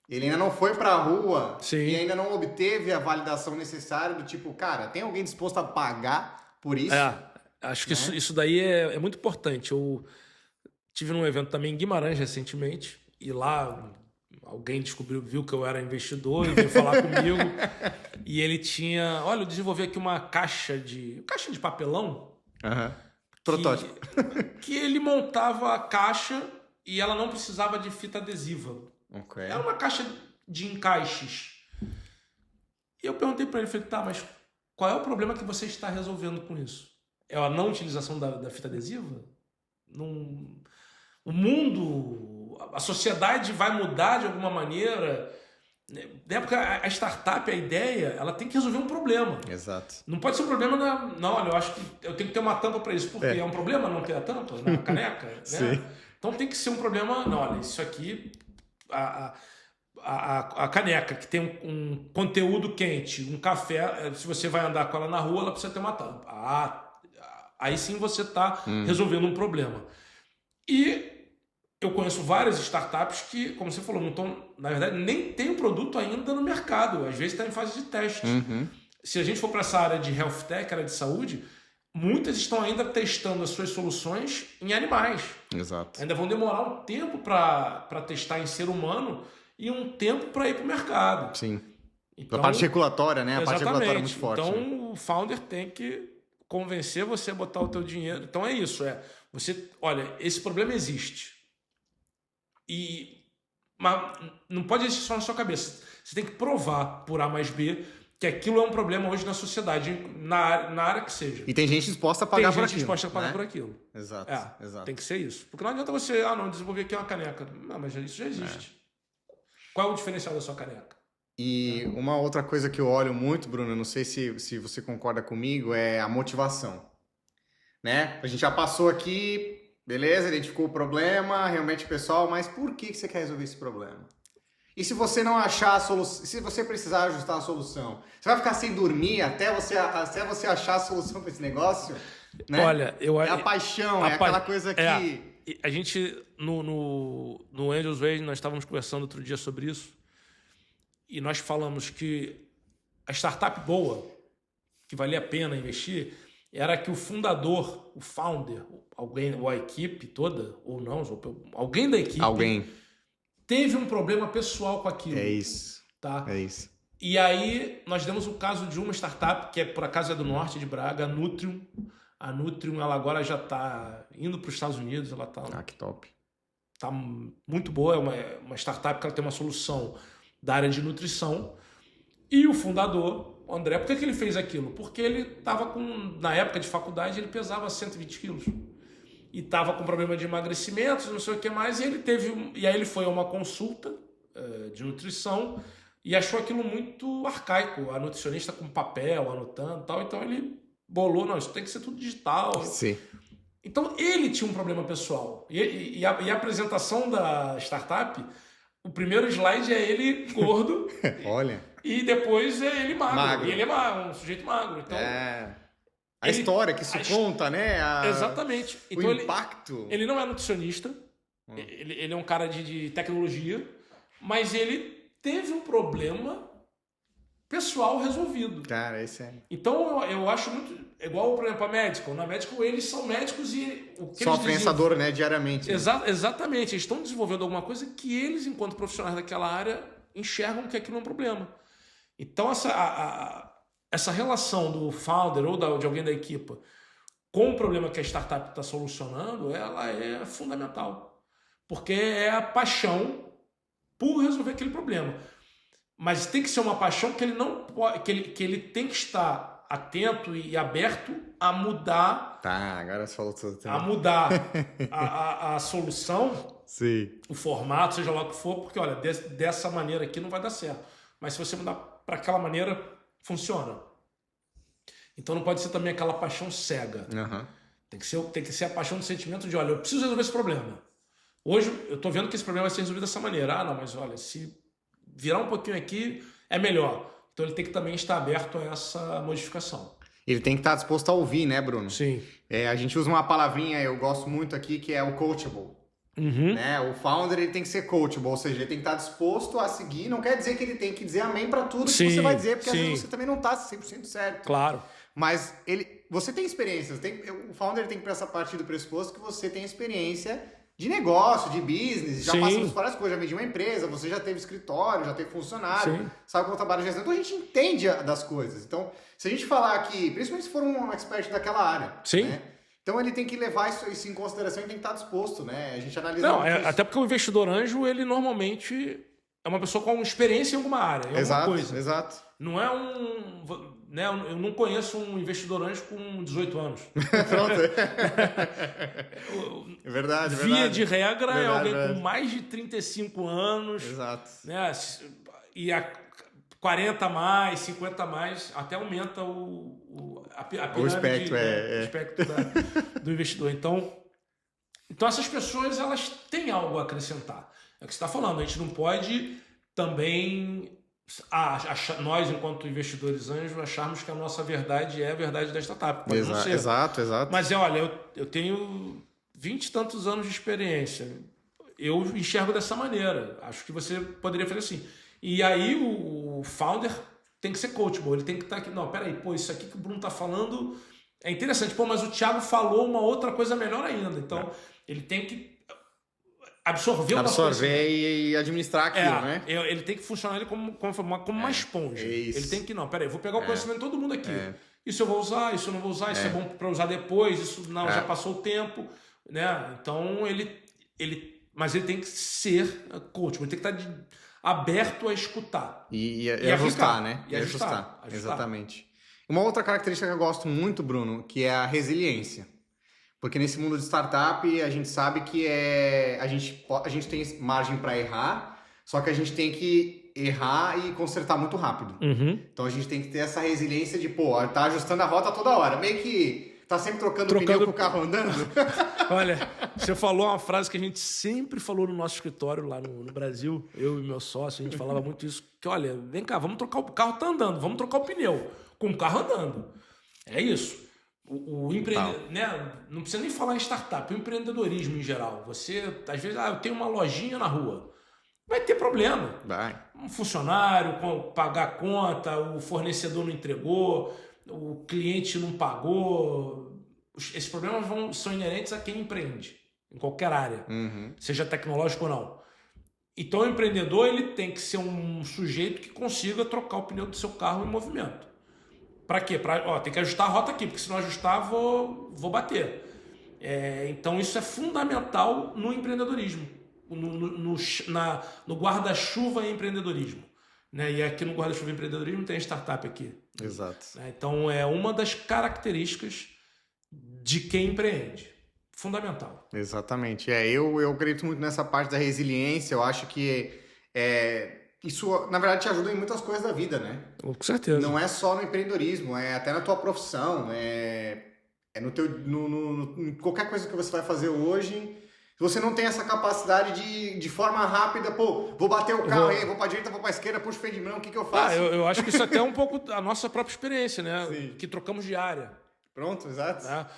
Ele ainda não foi pra rua. Sim. E ainda não obteve a validação necessária do tipo, cara, tem alguém disposto a pagar por isso? Acho que isso daí é muito importante. Eu tive num evento também em Guimarães recentemente, e lá alguém viu que eu era investidor e veio falar comigo. E ele tinha... Olha, eu desenvolvi aqui uma caixa de papelão. Uhum. Protótipo. Que ele montava a caixa e ela não precisava de fita adesiva. Okay. Era uma caixa de encaixes. E eu perguntei para ele, falei, tá, mas qual é o problema que você está resolvendo com isso? É a não utilização da fita adesiva? O mundo, a sociedade vai mudar de alguma maneira. Porque a startup, a ideia, ela tem que resolver um problema. Exato. Não pode ser um problema não, olha, eu acho que eu tenho que ter uma tampa para isso. Porque é um problema não ter a tampa na caneca? Né? Sim. Então tem que ser um problema... Não, olha, isso aqui... A caneca, que tem um conteúdo quente, um café, se você vai andar com ela na rua, ela precisa ter uma tampa. Aí sim você está resolvendo um problema. E eu conheço várias startups que, como você falou, não estão, na verdade, nem tem o produto ainda no mercado. Às vezes está em fase de teste. Uhum. Se a gente for para essa área de health tech, área de saúde, muitas estão ainda testando as suas soluções em animais. Exato. Ainda vão demorar um tempo para testar em ser humano e um tempo para ir para o mercado. Sim. Então, a parte circulatória, né? A parte circulatória é muito forte. Então, né? o founder tem que convencer você a botar o teu dinheiro. Então, é isso. Olha, esse problema existe. E Mas não pode existir só na sua cabeça. Você tem que provar por A mais B que aquilo é um problema hoje na sociedade, na área que seja. E tem gente disposta a pagar por aquilo. Tem gente disposta a pagar por aquilo. Exato, exato. Tem que ser isso. Porque não adianta você, não, desenvolver aqui uma caneca. Não, mas isso já existe. Qual é o diferencial da sua caneca? E uma outra coisa que eu olho muito, Bruno, não sei se você concorda comigo, é a motivação. Né? A gente já passou aqui, beleza, identificou o problema, realmente pessoal, mas por que você quer resolver esse problema? E se você não achar a solução, se você precisar ajustar a solução, você vai ficar sem dormir até você achar a solução para esse negócio? Né? Olha, é a paixão, é aquela coisa que... A gente, no Angels Way, nós estávamos conversando outro dia sobre isso, e nós falamos que a startup boa, que valia a pena investir, era que o fundador, o founder, alguém, ou a equipe toda, ou não, alguém da equipe... teve um problema pessoal com aquilo. É isso. Tá? É isso. E aí, nós demos o caso de uma startup, que por acaso é do norte de Braga, a Nutrium. A Nutrium, ela agora já está indo para os Estados Unidos. Ela tá, que top. Está muito boa. É uma startup que ela tem uma solução da área de nutrição. E o fundador, o André, por que ele fez aquilo? Porque ele estava na época de faculdade, ele pesava 120 quilos. E estava com problema de emagrecimento, não sei o que mais, e aí ele foi a uma consulta de nutrição e achou aquilo muito arcaico, a nutricionista com papel, anotando e tal, então ele bolou, não, isso tem que ser tudo digital. Sim. Então ele tinha um problema pessoal. E a apresentação da startup, o primeiro slide é ele gordo. Olha. E depois é ele magro. E ele é um sujeito magro. Então, a história que isso conta, né? Exatamente. Então, o impacto. Ele não é nutricionista, ele é um cara de tecnologia, mas ele teve um problema pessoal resolvido. Cara, esse é... Então, eu acho muito... Igual, por exemplo, a Medical. Na Medical, eles são médicos e... Sofrem essa dor, né, diariamente. Exatamente. Eles estão desenvolvendo alguma coisa que eles, enquanto profissionais daquela área, enxergam que aquilo é um problema. Então, essa relação do founder ou de alguém da equipe com o problema que a startup está solucionando, ela é fundamental. Porque é a paixão por resolver aquele problema. Mas tem que ser uma paixão que ele não pode, que ele tem que estar atento e aberto a mudar. Tá, agora você falou tudo também. A mudar a solução, sim, o formato, seja lá o que for, porque olha, dessa maneira aqui não vai dar certo. Mas se você mudar para aquela maneira, funciona. Então não pode ser também aquela paixão cega. Uhum. Tem que ser a paixão do sentimento de, olha, eu preciso resolver esse problema. Hoje eu estou vendo que esse problema vai ser resolvido dessa maneira. Não, mas olha, se virar um pouquinho aqui, é melhor. Então ele tem que também estar aberto a essa modificação. Ele tem que estar disposto a ouvir, né, Bruno? Sim. A gente usa uma palavrinha, eu gosto muito aqui, que é o coachable. Uhum. Né? O founder ele tem que ser coachable, ou seja, ele tem que estar disposto a seguir. Não quer dizer que ele tem que dizer amém para tudo que você vai dizer, porque às vezes você também não está 100% certo. Claro. Mas você tem experiências. O founder tem que partir do pressuposto que você tem experiência de negócio, de business, já passou por várias coisas, já vendi uma empresa, você já teve escritório, já teve funcionário, sabe como trabalha gestão. Então a gente entende das coisas. Então, se a gente falar aqui, principalmente se for um expert daquela área, né? Então ele tem que levar isso em consideração e tem que estar disposto, né? A gente analisa até porque o investidor anjo, ele normalmente é uma pessoa com experiência em alguma área, em alguma coisa. Exato. Não é né, eu não conheço um investidor anjo com 18 anos. Pronto. É verdade. Via de regra, é alguém com mais de 35 anos. Exato. Né, e a 40 a mais, 50 a mais, até aumenta a pirâmide, o espectro, o espectro do investidor. Então, essas pessoas, elas têm algo a acrescentar. É o que você está falando. A gente não pode também... nós, enquanto investidores anjos, acharmos que a nossa verdade é a verdade da startup. Pode não ser. Exato. Mas olha, eu tenho 20 e tantos anos de experiência. Eu enxergo dessa maneira. Acho que você poderia fazer assim. E aí o founder tem que ser coachable. Ele tem que estar aqui. Não, peraí, isso aqui que o Bruno está falando é interessante. Mas o Thiago falou uma outra coisa melhor ainda. Então, ele tem que absorver e administrar aquilo, né? Ele tem que funcionar como uma esponja. Ele tem que, vou pegar o conhecimento de todo mundo aqui. Isso eu vou usar, isso eu não vou usar, isso é bom para usar depois, isso não, já passou o tempo, né? Então ele Mas ele tem que ser coach, ele tem que estar aberto a escutar. E ajustar, né? E ajustar. Exatamente. Uma outra característica que eu gosto muito, Bruno, que é a resiliência. Porque nesse mundo de startup, a gente sabe que a gente tem margem para errar, só que a gente tem que errar e consertar muito rápido. Então a gente tem que ter essa resiliência de, tá ajustando a rota toda hora. Meio que tá sempre trocando pneu com o carro andando. Olha, você falou uma frase que a gente sempre falou no nosso escritório lá no Brasil, eu e meu sócio, a gente falava muito isso, que olha, vem cá, vamos trocar o carro, tá andando, vamos trocar o pneu com o carro andando. É isso. O né? Não precisa nem falar em startup, o empreendedorismo em geral. Você, às vezes, eu tenho uma lojinha na rua. Vai ter problema. Vai. Um funcionário pagar a conta, o fornecedor não entregou, o cliente não pagou. Esses problemas são inerentes a quem empreende, em qualquer área, seja tecnológico ou não. Então, o empreendedor ele tem que ser um sujeito que consiga trocar o pneu do seu carro em movimento. Para quê? Tem que ajustar a rota aqui, porque se não ajustar, vou bater. Então, isso é fundamental no empreendedorismo, no guarda-chuva empreendedorismo. Né? E aqui no guarda-chuva empreendedorismo tem startup aqui. Exato. Então, é uma das características de quem empreende. Fundamental. Exatamente. Eu acredito muito nessa parte da resiliência. Eu acho que isso, na verdade, te ajuda em muitas coisas da vida, né? Com certeza. Não é só no empreendedorismo, é até na tua profissão, no teu, em qualquer coisa que você vai fazer hoje. Se você não tem essa capacidade de forma rápida, vou bater o carro aí, vou pra direita, vou pra esquerda, puxo o freio de mão, o que eu faço? Eu acho que isso até é um pouco a nossa própria experiência, né? Sim. Que trocamos de área. Pronto, exato. Tá?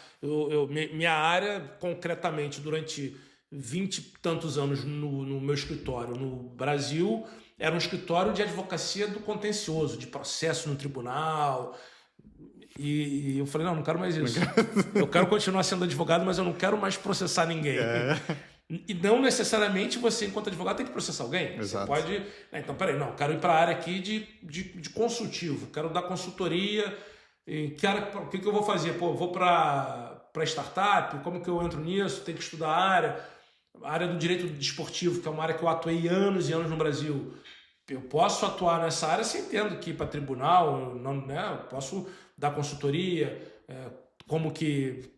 Minha área, concretamente, durante 20 e tantos anos no meu escritório no Brasil, era um escritório de advocacia do contencioso, de processo no tribunal. E eu falei, não quero mais isso. Eu quero continuar sendo advogado, mas eu não quero mais processar ninguém. E não necessariamente você, enquanto advogado, tem que processar alguém. Exato. Você pode... Então, peraí, não, quero ir para a área aqui de consultivo, quero dar consultoria. O que eu vou fazer? Vou para startup, como que eu entro nisso? Tem que estudar a área do direito desportivo, que é uma área que eu atuei anos e anos no Brasil. Eu posso atuar nessa área sem tendo que ir para tribunal, não, né? Eu posso dar consultoria, como que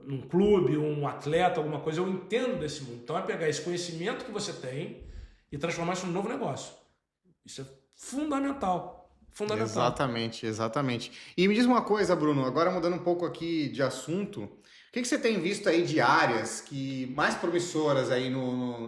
num clube, um atleta, alguma coisa, eu entendo desse mundo. Então é pegar esse conhecimento que você tem e transformar isso num novo negócio. Isso é fundamental. Exatamente. E me diz uma coisa, Bruno, agora mudando um pouco aqui de assunto, o que você tem visto aí de áreas mais promissoras aí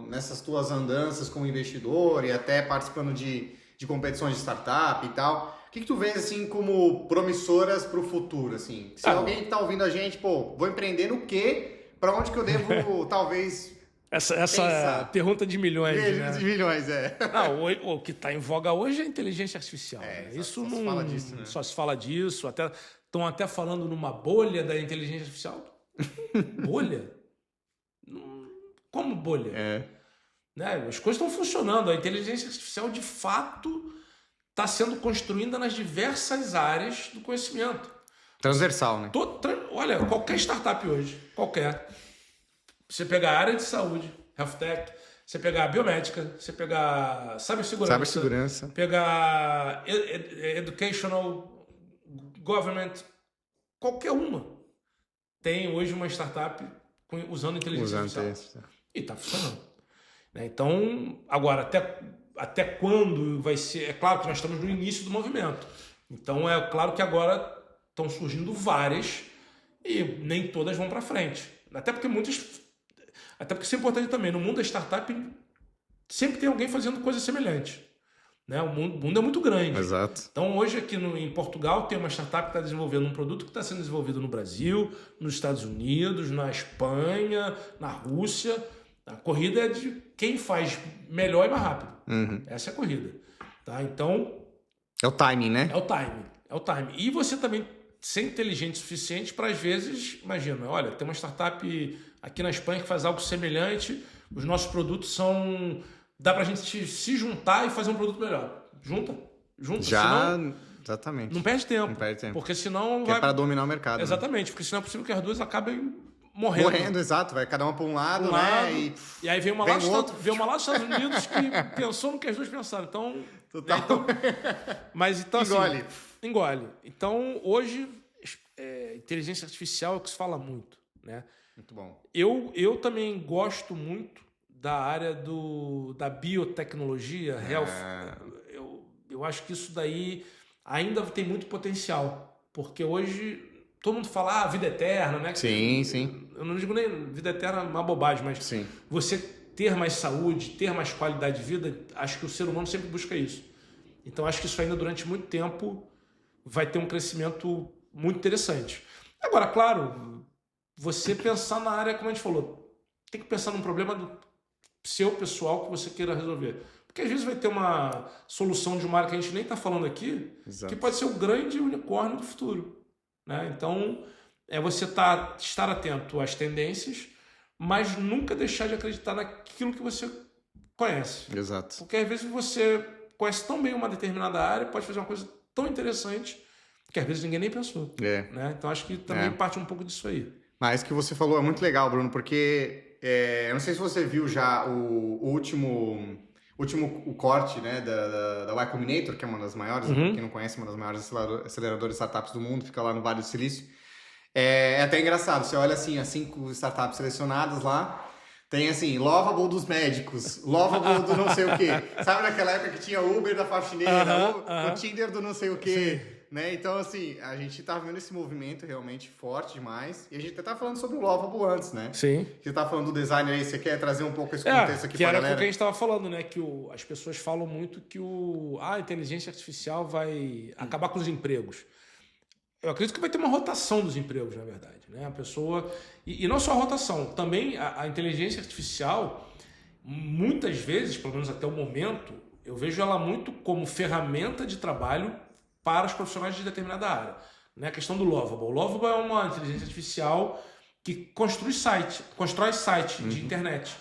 nessas tuas andanças como investidor e até participando de competições de startup e tal? O que tu vês assim como promissoras para o futuro? Assim? Se alguém está ouvindo a gente, vou empreender no quê? Para onde que eu devo talvez essa pergunta de milhões, né? De milhões, Não, o que está em voga hoje é a inteligência artificial. Né? Isso só se fala disso, né? Só se fala disso. Estão até falando numa bolha da inteligência artificial. Bolha? Como bolha? Né? As coisas estão funcionando. A inteligência artificial, de fato, está sendo construída nas diversas áreas do conhecimento. Transversal, né? Olha, qualquer startup hoje, qualquer... Você pegar a área de saúde, health tech, você pegar a biomédica, você pegar cybersegurança, pegar educational, government, qualquer uma tem hoje uma startup usando inteligência artificial. E está funcionando. Então, agora, até quando vai ser... É claro que nós estamos no início do movimento. Então, é claro que agora estão surgindo várias e nem todas vão para frente. Até porque isso é importante também. No mundo da startup, sempre tem alguém fazendo coisa semelhante. Né? O mundo é muito grande. Exato. Então, hoje aqui em Portugal, tem uma startup que está desenvolvendo um produto que está sendo desenvolvido no Brasil, nos Estados Unidos, na Espanha, na Rússia. A corrida é de quem faz melhor e mais rápido. Essa é a corrida. Tá? Então... É o timing, né? É o timing. E você também ser inteligente o suficiente para, às vezes, imagina, olha, tem uma startup aqui na Espanha que faz algo semelhante, os nossos produtos dá para a gente se juntar e fazer um produto melhor. Junta. Senão, exatamente. Não perde tempo. Porque senão é para dominar o mercado. Exatamente, porque senão é possível que as duas acabem morrendo. Exato. Vai cada uma para um lado, Um né? lado, e aí vem uma lá dos Estados Unidos que pensou no que as duas pensaram. Então, Total. Mas então Engole. Engole. Então, hoje, inteligência artificial é o que se fala muito, né? Muito bom. Eu também gosto muito da área da biotecnologia, health. Eu acho que isso daí ainda tem muito potencial, porque hoje todo mundo fala vida eterna, né? Sim, sim. Eu não digo nem vida eterna, é uma bobagem, mas Sim. você ter mais saúde, ter mais qualidade de vida, acho que o ser humano sempre busca isso. Então acho que isso ainda durante muito tempo vai ter um crescimento muito interessante. Agora, claro, você pensar na área, como a gente falou, tem que pensar num problema do seu pessoal que você queira resolver. Porque às vezes vai ter uma solução de uma área que a gente nem está falando aqui, Exato. que pode ser o grande unicórnio do futuro, né? Então, você estar atento às tendências, mas nunca deixar de acreditar naquilo que você conhece. Exato. Porque às vezes você conhece tão bem uma determinada área, pode fazer uma coisa tão interessante que às vezes ninguém nem pensou. Né? Então acho que também parte um pouco disso aí. Mas que você falou é muito legal, Bruno, porque eu não sei se você viu já o último corte, né, da Y Combinator, que é uma das maiores, pra quem não conhece, uma das maiores aceleradoras de startups do mundo, fica lá no Vale do Silício. É até engraçado, você olha assim, as 5 startups selecionadas lá, tem assim, Lovable dos médicos, Lovable do não sei o quê. Sabe naquela época que tinha Uber da faxineira, o Tinder do não sei o quê, né? Então, assim, a gente tá vendo esse movimento realmente forte demais. E a gente até tá falando sobre o Lovable antes, né? Sim. Você tá falando do designer aí, você quer trazer um pouco esse contexto aqui pra galera? Que era o que a gente tava falando, né? Que as pessoas falam muito que a inteligência artificial vai acabar com os empregos. Eu acredito que vai ter uma rotação dos empregos, na verdade, né? A pessoa... E não só a rotação, também a inteligência artificial, muitas vezes, pelo menos até o momento, eu vejo ela muito como ferramenta de trabalho para os profissionais de determinada área. Né? A questão do Lovable. O Lovable é uma inteligência artificial que constrói site de internet.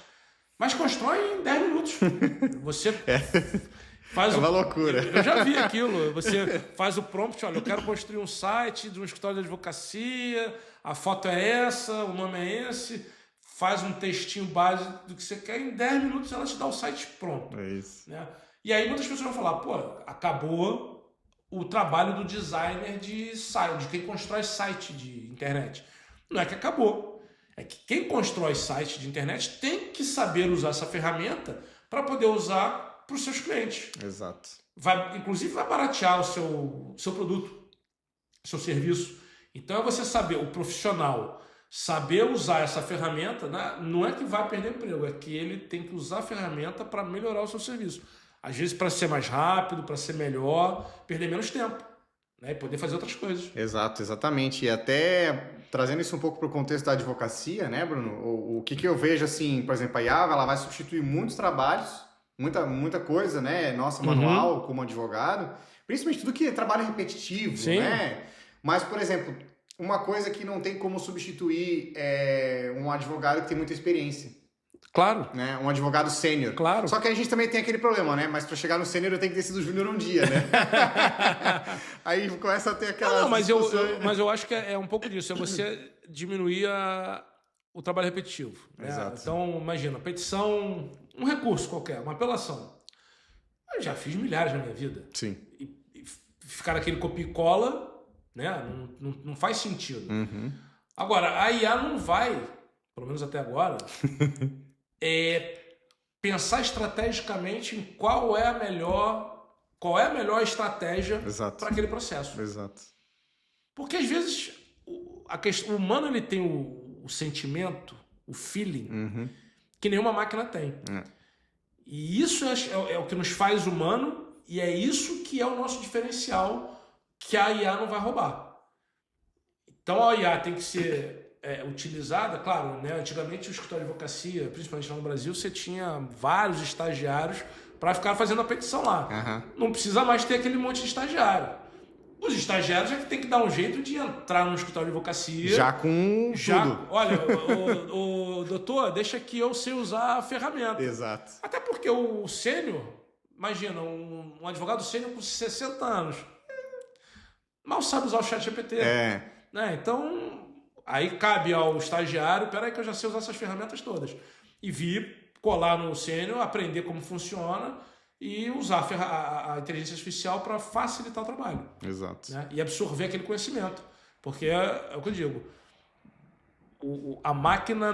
Mas constrói em 10 minutos. Você... Faz uma loucura. Eu já vi aquilo. Você faz o prompt, olha, eu quero construir um site de um escritório de advocacia, a foto é essa, o nome é esse, faz um textinho básico do que você quer, em 10 minutos ela te dá o site pronto. É isso. Né? E aí muitas pessoas vão falar, acabou o trabalho do designer de site, de quem constrói site de internet. Não é que acabou. É que quem constrói site de internet tem que saber usar essa ferramenta para poder usar para os seus clientes. Exato. Inclusive vai baratear o seu produto, seu serviço. Então é você saber, o profissional, saber usar essa ferramenta, né? Não é que vai perder emprego, é que ele tem que usar a ferramenta para melhorar o seu serviço. Às vezes para ser mais rápido, para ser melhor, perder menos tempo, né? E poder fazer outras coisas. Exato, exatamente. E até trazendo isso um pouco para o contexto da advocacia, né, Bruno? O que eu vejo assim, por exemplo, a IA, ela vai substituir muitos trabalhos, muita coisa, né? Nossa, manual, como advogado. Principalmente tudo que é trabalho repetitivo, Sim. né? Mas, por exemplo, uma coisa que não tem como substituir é um advogado que tem muita experiência. Claro. Né? Um advogado sênior. Claro. Só que a gente também tem aquele problema, né? Mas para chegar no sênior eu tenho que ter sido júnior um dia, né? Aí começa a ter aquela... mas eu acho que é um pouco disso. É você diminuir o trabalho repetitivo. Né? Exato. Então, imagina, petição, um recurso qualquer, uma apelação. Eu já fiz milhares na minha vida. Sim. E ficar naquele copia e cola, né? Não faz sentido. Agora, a IA não vai, pelo menos até agora, pensar estrategicamente em qual é a melhor estratégia para aquele processo. Exato. Porque às vezes o humano ele tem o sentimento, o feeling, que nenhuma máquina tem. E isso é o que nos faz humano e é isso que é o nosso diferencial que a IA não vai roubar. Então a IA tem que ser utilizada, claro, né? Antigamente o escritório de advocacia, principalmente lá no Brasil, você tinha vários estagiários para ficar fazendo a petição lá. Não precisa mais ter aquele monte de estagiário. Os estagiários é que tem que dar um jeito de entrar no escritório de advocacia. Já com tudo. Olha, o doutor, deixa que eu sei usar a ferramenta. Exato. Até porque o sênior, imagina, um advogado sênior com 60 anos, mal sabe usar o chat GPT. Né? Então, Aí cabe ao estagiário, peraí que eu já sei usar essas ferramentas todas. E vir, colar no sênior, aprender como funciona e usar a inteligência artificial para facilitar o trabalho. Exato. Né? E absorver aquele conhecimento. Porque é o que eu digo, a máquina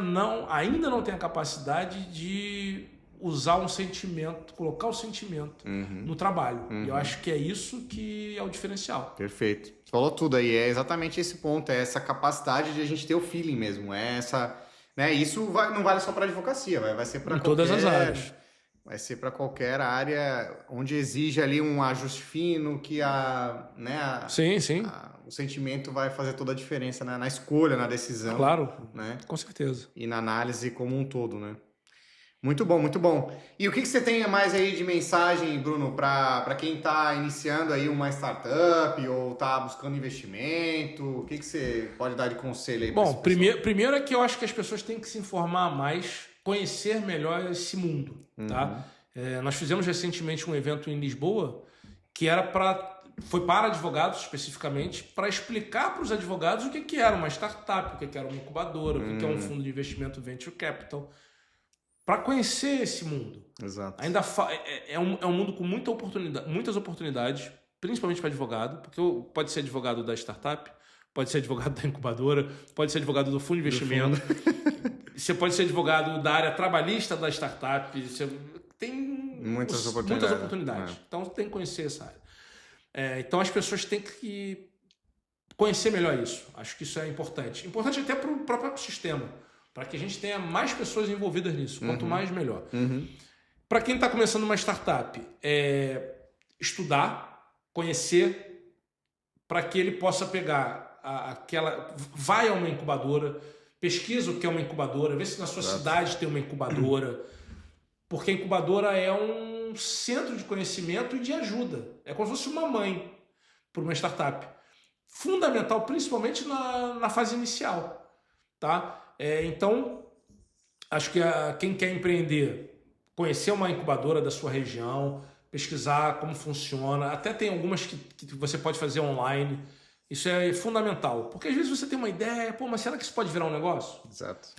ainda não tem a capacidade de usar um sentimento, colocar o sentimento no trabalho. E eu acho que é isso que é o diferencial. Perfeito. Você falou tudo aí, é exatamente esse ponto, é essa capacidade de a gente ter o feeling mesmo, é essa, né? Isso não vale só para advocacia, vai ser para todas as áreas. Vai ser para qualquer área onde exige ali um ajuste fino, que o sentimento vai fazer toda a diferença, né? Na escolha, na decisão. Claro, né? Com certeza. E na análise como um todo, né? Muito bom, muito bom. E o que você tem mais aí de mensagem, Bruno, para quem está iniciando aí uma startup ou está buscando investimento? O que você pode dar de conselho aí? Bom, primeiro é que eu acho que as pessoas têm que se informar mais, conhecer melhor esse mundo, tá? Nós fizemos recentemente um evento em Lisboa que foi para advogados especificamente, para explicar para os advogados o que era uma startup, o que era uma incubadora, o que é um fundo de investimento venture capital, para conhecer esse mundo. Exato. Ainda é um mundo com muitas oportunidades, principalmente para advogado, porque pode ser advogado da startup, pode ser advogado da incubadora, pode ser advogado do fundo de investimento, você pode ser advogado da área trabalhista da startup, tem muitas oportunidades. Então tem que conhecer essa área. Então as pessoas têm que conhecer melhor isso. Acho que isso é importante. Importante até para o próprio ecossistema, para que a gente tenha mais pessoas envolvidas nisso. Quanto mais, melhor. Para quem está começando uma startup, estudar, conhecer, para que ele possa pegar vai a uma incubadora, pesquisa o que é uma incubadora, vê se na sua cidade tem uma incubadora, porque a incubadora é um centro de conhecimento e de ajuda. É como se fosse uma mãe para uma startup. Fundamental, principalmente na fase inicial. Tá? Então, acho que quem quer empreender, conhecer uma incubadora da sua região, pesquisar como funciona, até tem algumas que você pode fazer online, isso é fundamental, porque às vezes você tem uma ideia, mas será que isso pode virar um negócio? Exato.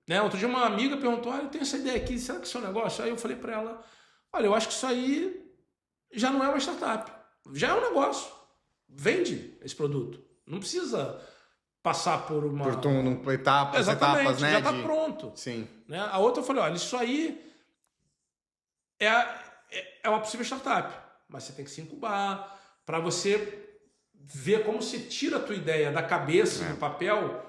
Né? Outro dia uma amiga perguntou, eu tenho essa ideia aqui, será que isso é um negócio? Aí eu falei para ela, olha, eu acho que isso aí já não é uma startup, já é um negócio, vende esse produto, não precisa passar por etapas, né? Já está pronto. Sim. Né? A outra eu falei, olha, isso aí é uma possível startup, mas você tem que se incubar para você ver como você tira a tua ideia da cabeça, do papel,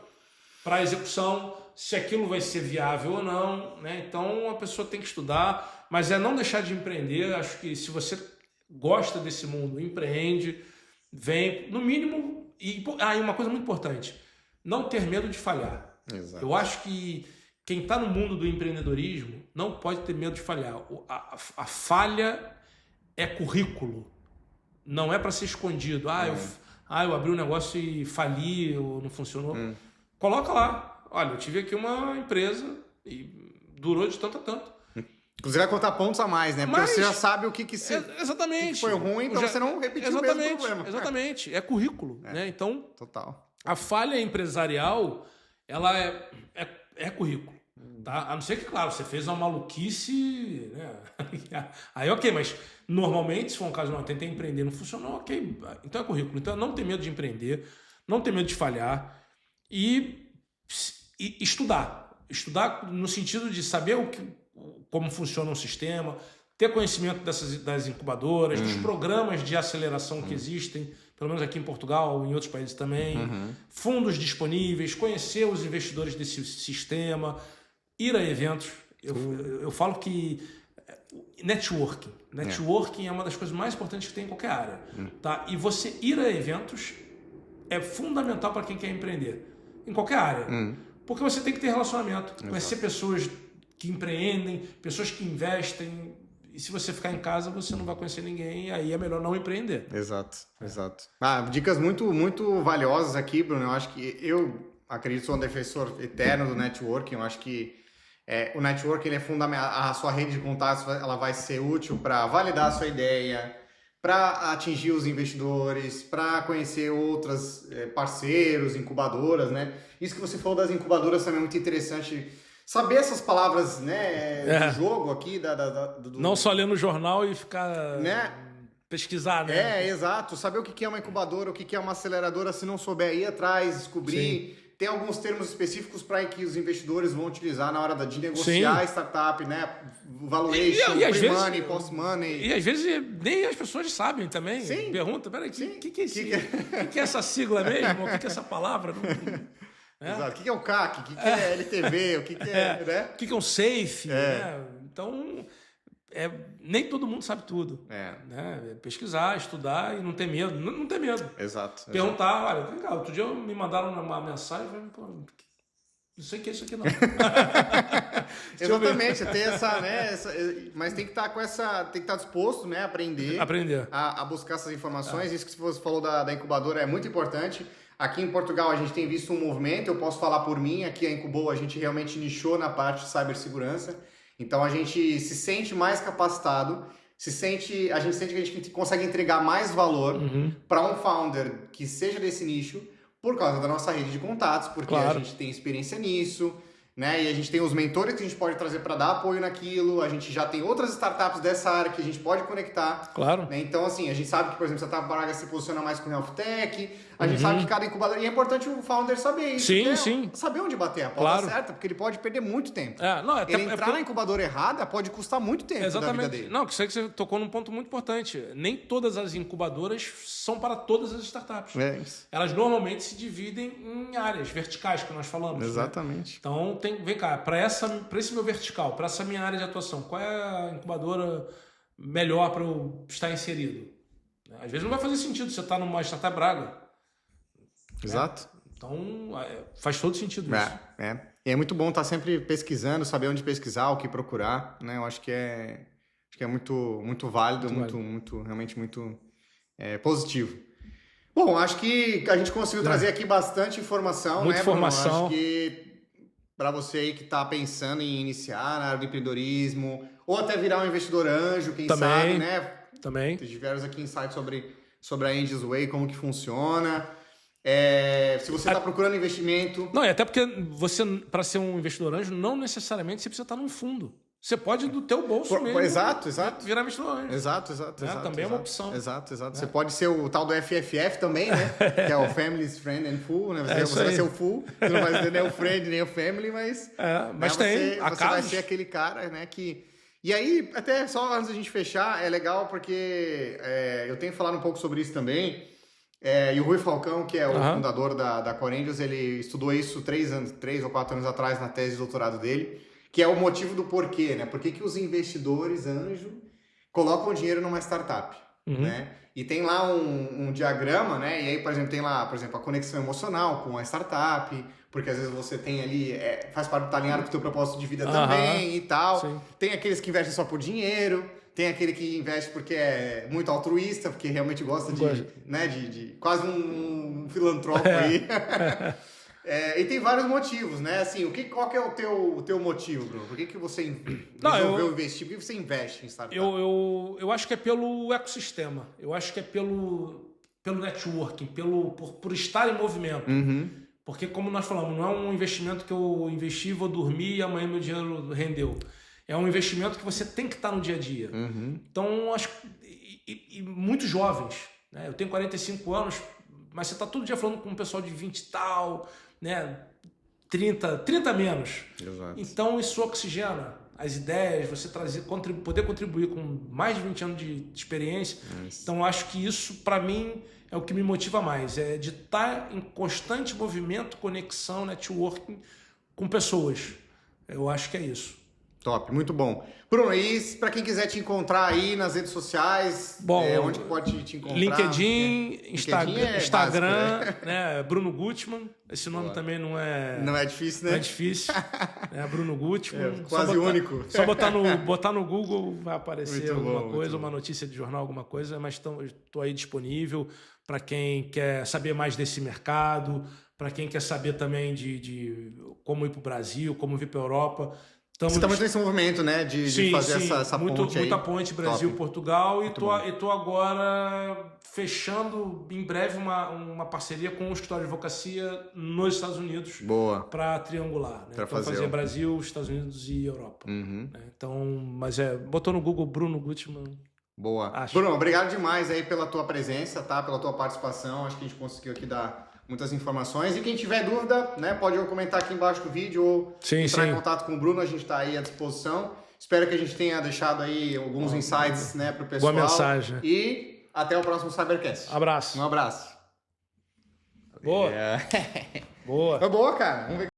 para a execução, se aquilo vai ser viável ou não. Né? Então a pessoa tem que estudar, mas não deixar de empreender. Acho que se você gosta desse mundo, empreende, vem, no mínimo. E uma coisa muito importante, não ter medo de falhar. Exato. Eu acho que quem está no mundo do empreendedorismo não pode ter medo de falhar. A falha é currículo, não é para ser escondido. Eu abri um negócio e fali ou não funcionou. Coloca lá. Olha, eu tive aqui uma empresa e durou de tanto a tanto. Inclusive vai contar pontos a mais, né? Porque você já sabe o que exatamente. foi ruim, então você não repetiu o mesmo problema. Exatamente. É currículo. Né? Então, total. A falha empresarial, ela é currículo. Tá? A não ser que, claro, você fez uma maluquice, né? Aí ok, mas normalmente, se for um caso, eu tentei empreender, não funcionou, ok. Então é currículo. Então não ter medo de empreender, não ter medo de falhar e estudar. Estudar no sentido de saber como funciona o sistema, ter conhecimento das incubadoras, dos programas de aceleração que existem, pelo menos aqui em Portugal, em outros países também, fundos disponíveis, conhecer os investidores desse sistema, ir a eventos. Eu falo que networking é uma das coisas mais importantes que tem em qualquer área. Tá? E você ir a eventos é fundamental para quem quer empreender, em qualquer área. Porque você tem que ter relacionamento, conhecer pessoas que empreendem, pessoas que investem. E se você ficar em casa, você não vai conhecer ninguém, e aí é melhor não empreender. Exato. Dicas muito, muito valiosas aqui, Bruno. Eu acredito que sou um defensor eterno do networking. Eu acho que o networking ele é fundamental. A sua rede de contatos ela vai ser útil para validar a sua ideia, para atingir os investidores, para conhecer outras parceiros, incubadoras, né? Isso que você falou das incubadoras também é muito interessante. Saber essas palavras, né, do jogo aqui, Não só ler no jornal e ficar... né? Pesquisar, né? Exato. Saber o que é uma incubadora, o que é uma aceleradora, se não souber, ir atrás, descobrir. Sim. Tem alguns termos específicos para que os investidores vão utilizar na hora de negociar a startup, né? Valuation, pre-money, post-money. E às vezes nem as pessoas sabem também. Sim. Pergunta, peraí, o que é isso? O que é essa sigla mesmo? O que é essa palavra? Exato. O que é o CAC? O que é LTV? O que é, né? O que é um SAFE? Né? Então... nem todo mundo sabe tudo. Né? Pesquisar, estudar e não ter medo. Não ter medo. Exato. Perguntar, olha, legal, outro dia me mandaram uma mensagem e falei, pô, não sei o que é isso aqui não. Exatamente, ter essa, né? Mas tem que estar tem que estar disposto, né? A aprender. A buscar essas informações. Isso que você falou da incubadora é muito importante. Aqui em Portugal a gente tem visto um movimento, eu posso falar por mim, aqui a Incubou a gente realmente nichou na parte de cibersegurança. Então a gente se sente mais capacitado, a gente sente que a gente consegue entregar mais valor para um founder que seja desse nicho por causa da nossa rede de contatos, porque a gente tem experiência nisso, né? E a gente tem os mentores que a gente pode trazer para dar apoio naquilo, a gente já tem outras startups dessa área que a gente pode conectar. Claro. Né? Então, assim, a gente sabe que, por exemplo, a Startup Braga se posiciona mais com Health Tech, a gente sabe que cada incubador... E é importante o founder saber isso. Sim. Saber onde bater a porta certa, porque ele pode perder muito tempo. Ele entrar na incubadora errada pode custar muito tempo da vida dele. Não, que você tocou num ponto muito importante. Nem todas as incubadoras são para todas as startups. Elas normalmente se dividem em áreas verticais, que nós falamos. Exatamente. Né? Então, vem cá, para esse meu vertical, para essa minha área de atuação, qual é a incubadora melhor para eu estar inserido? Às vezes não vai fazer sentido você estar numa Startup Braga. Exato. Então, faz todo sentido isso. E é muito bom estar sempre pesquisando, saber onde pesquisar, o que procurar, né? Eu acho que é muito, muito válido, realmente muito positivo. Bom, acho que a gente conseguiu trazer aqui bastante informação, muita informação. Acho que para você aí que está pensando em iniciar na área do empreendedorismo, ou até virar um investidor anjo, quem sabe, né? Também. Tiveram aqui insights sobre a Angels Way, como que funciona. Se você está procurando investimento... Não, e até porque você, para ser um investidor anjo, não necessariamente você precisa estar num fundo. Você pode do teu bolso mesmo. Exato. Virar investidor anjo. Exato. Também é uma opção. Exato. Você pode ser o tal do FFF também, né? Que é o Family's Friend and Full, né? Você vai ser o Full, você não vai ser nem o Friend, nem o Family, mas... mas você vai ser aquele cara, né, que... E aí, até só antes da gente fechar, é legal porque eu tenho falado um pouco sobre isso também. E o Rui Falcão, que é o fundador da Core Angels, ele estudou isso 3 ou 4 anos atrás na tese de doutorado dele, que é o motivo do porquê, né? Por que os investidores anjo colocam dinheiro numa startup, né? E tem lá um diagrama, né? E aí, por exemplo, tem lá, a conexão emocional com a startup, porque às vezes você tem ali, faz parte do alinhado com o teu propósito de vida também e tal. Sim. Tem aqueles que investem só por dinheiro, tem aquele que investe porque é muito altruísta, porque realmente gosta de quase um filantropo aí. E tem vários motivos, né? Assim, qual que é o teu motivo, Bruno? Por que você resolveu investir? Por que você investe em startup? Eu acho que é pelo ecossistema. Eu acho que é pelo networking, por estar em movimento. Porque, como nós falamos, não é um investimento que eu investi, vou dormir e amanhã meu dinheiro rendeu. É um investimento que você tem que estar no dia a dia. Então, acho que muito jovens, né? Eu tenho 45 anos, mas você está todo dia falando com um pessoal de 20 e tal, né? 30 menos. Exato. Então, isso oxigena as ideias, você poder contribuir com mais de 20 anos de experiência. Então, acho que isso, para mim, é o que me motiva mais. É de estar em constante movimento, conexão, networking com pessoas. Eu acho que é isso. Top, muito bom. Bruno, e para quem quiser te encontrar aí nas redes sociais, onde pode te encontrar? LinkedIn, Instagram, básico, né? Bruno Gutmann. Esse nome também não é difícil, né? Não é difícil. Bruno Gutmann. Quase único. Só botar no Google vai aparecer alguma coisa, uma notícia de jornal, alguma coisa, mas estou aí disponível para quem quer saber mais desse mercado, para quem quer saber também de como ir para o Brasil, como vir para a Europa. Você tá muito nesse movimento, né? De fazer essa ponte aí. Muita ponte Brasil-Portugal. E tô agora fechando em breve uma parceria com o escritório de advocacia nos Estados Unidos. Boa. Para triangular. Né? Então fazer Brasil, Estados Unidos e Europa. Né? Então, mas botou no Google Bruno Gutmann. Boa. Bruno, obrigado demais aí pela tua presença, tá? Pela tua participação. Acho que a gente conseguiu aqui dar muitas informações. E quem tiver dúvida, né, pode comentar aqui embaixo do vídeo ou entrar em contato com o Bruno. A gente está aí à disposição. Espero que a gente tenha deixado aí alguns insights, né, para o pessoal. Boa mensagem. E até o próximo Cybercast. Abraço. Um abraço. Boa. Boa. Foi boa, cara. Vamos ver.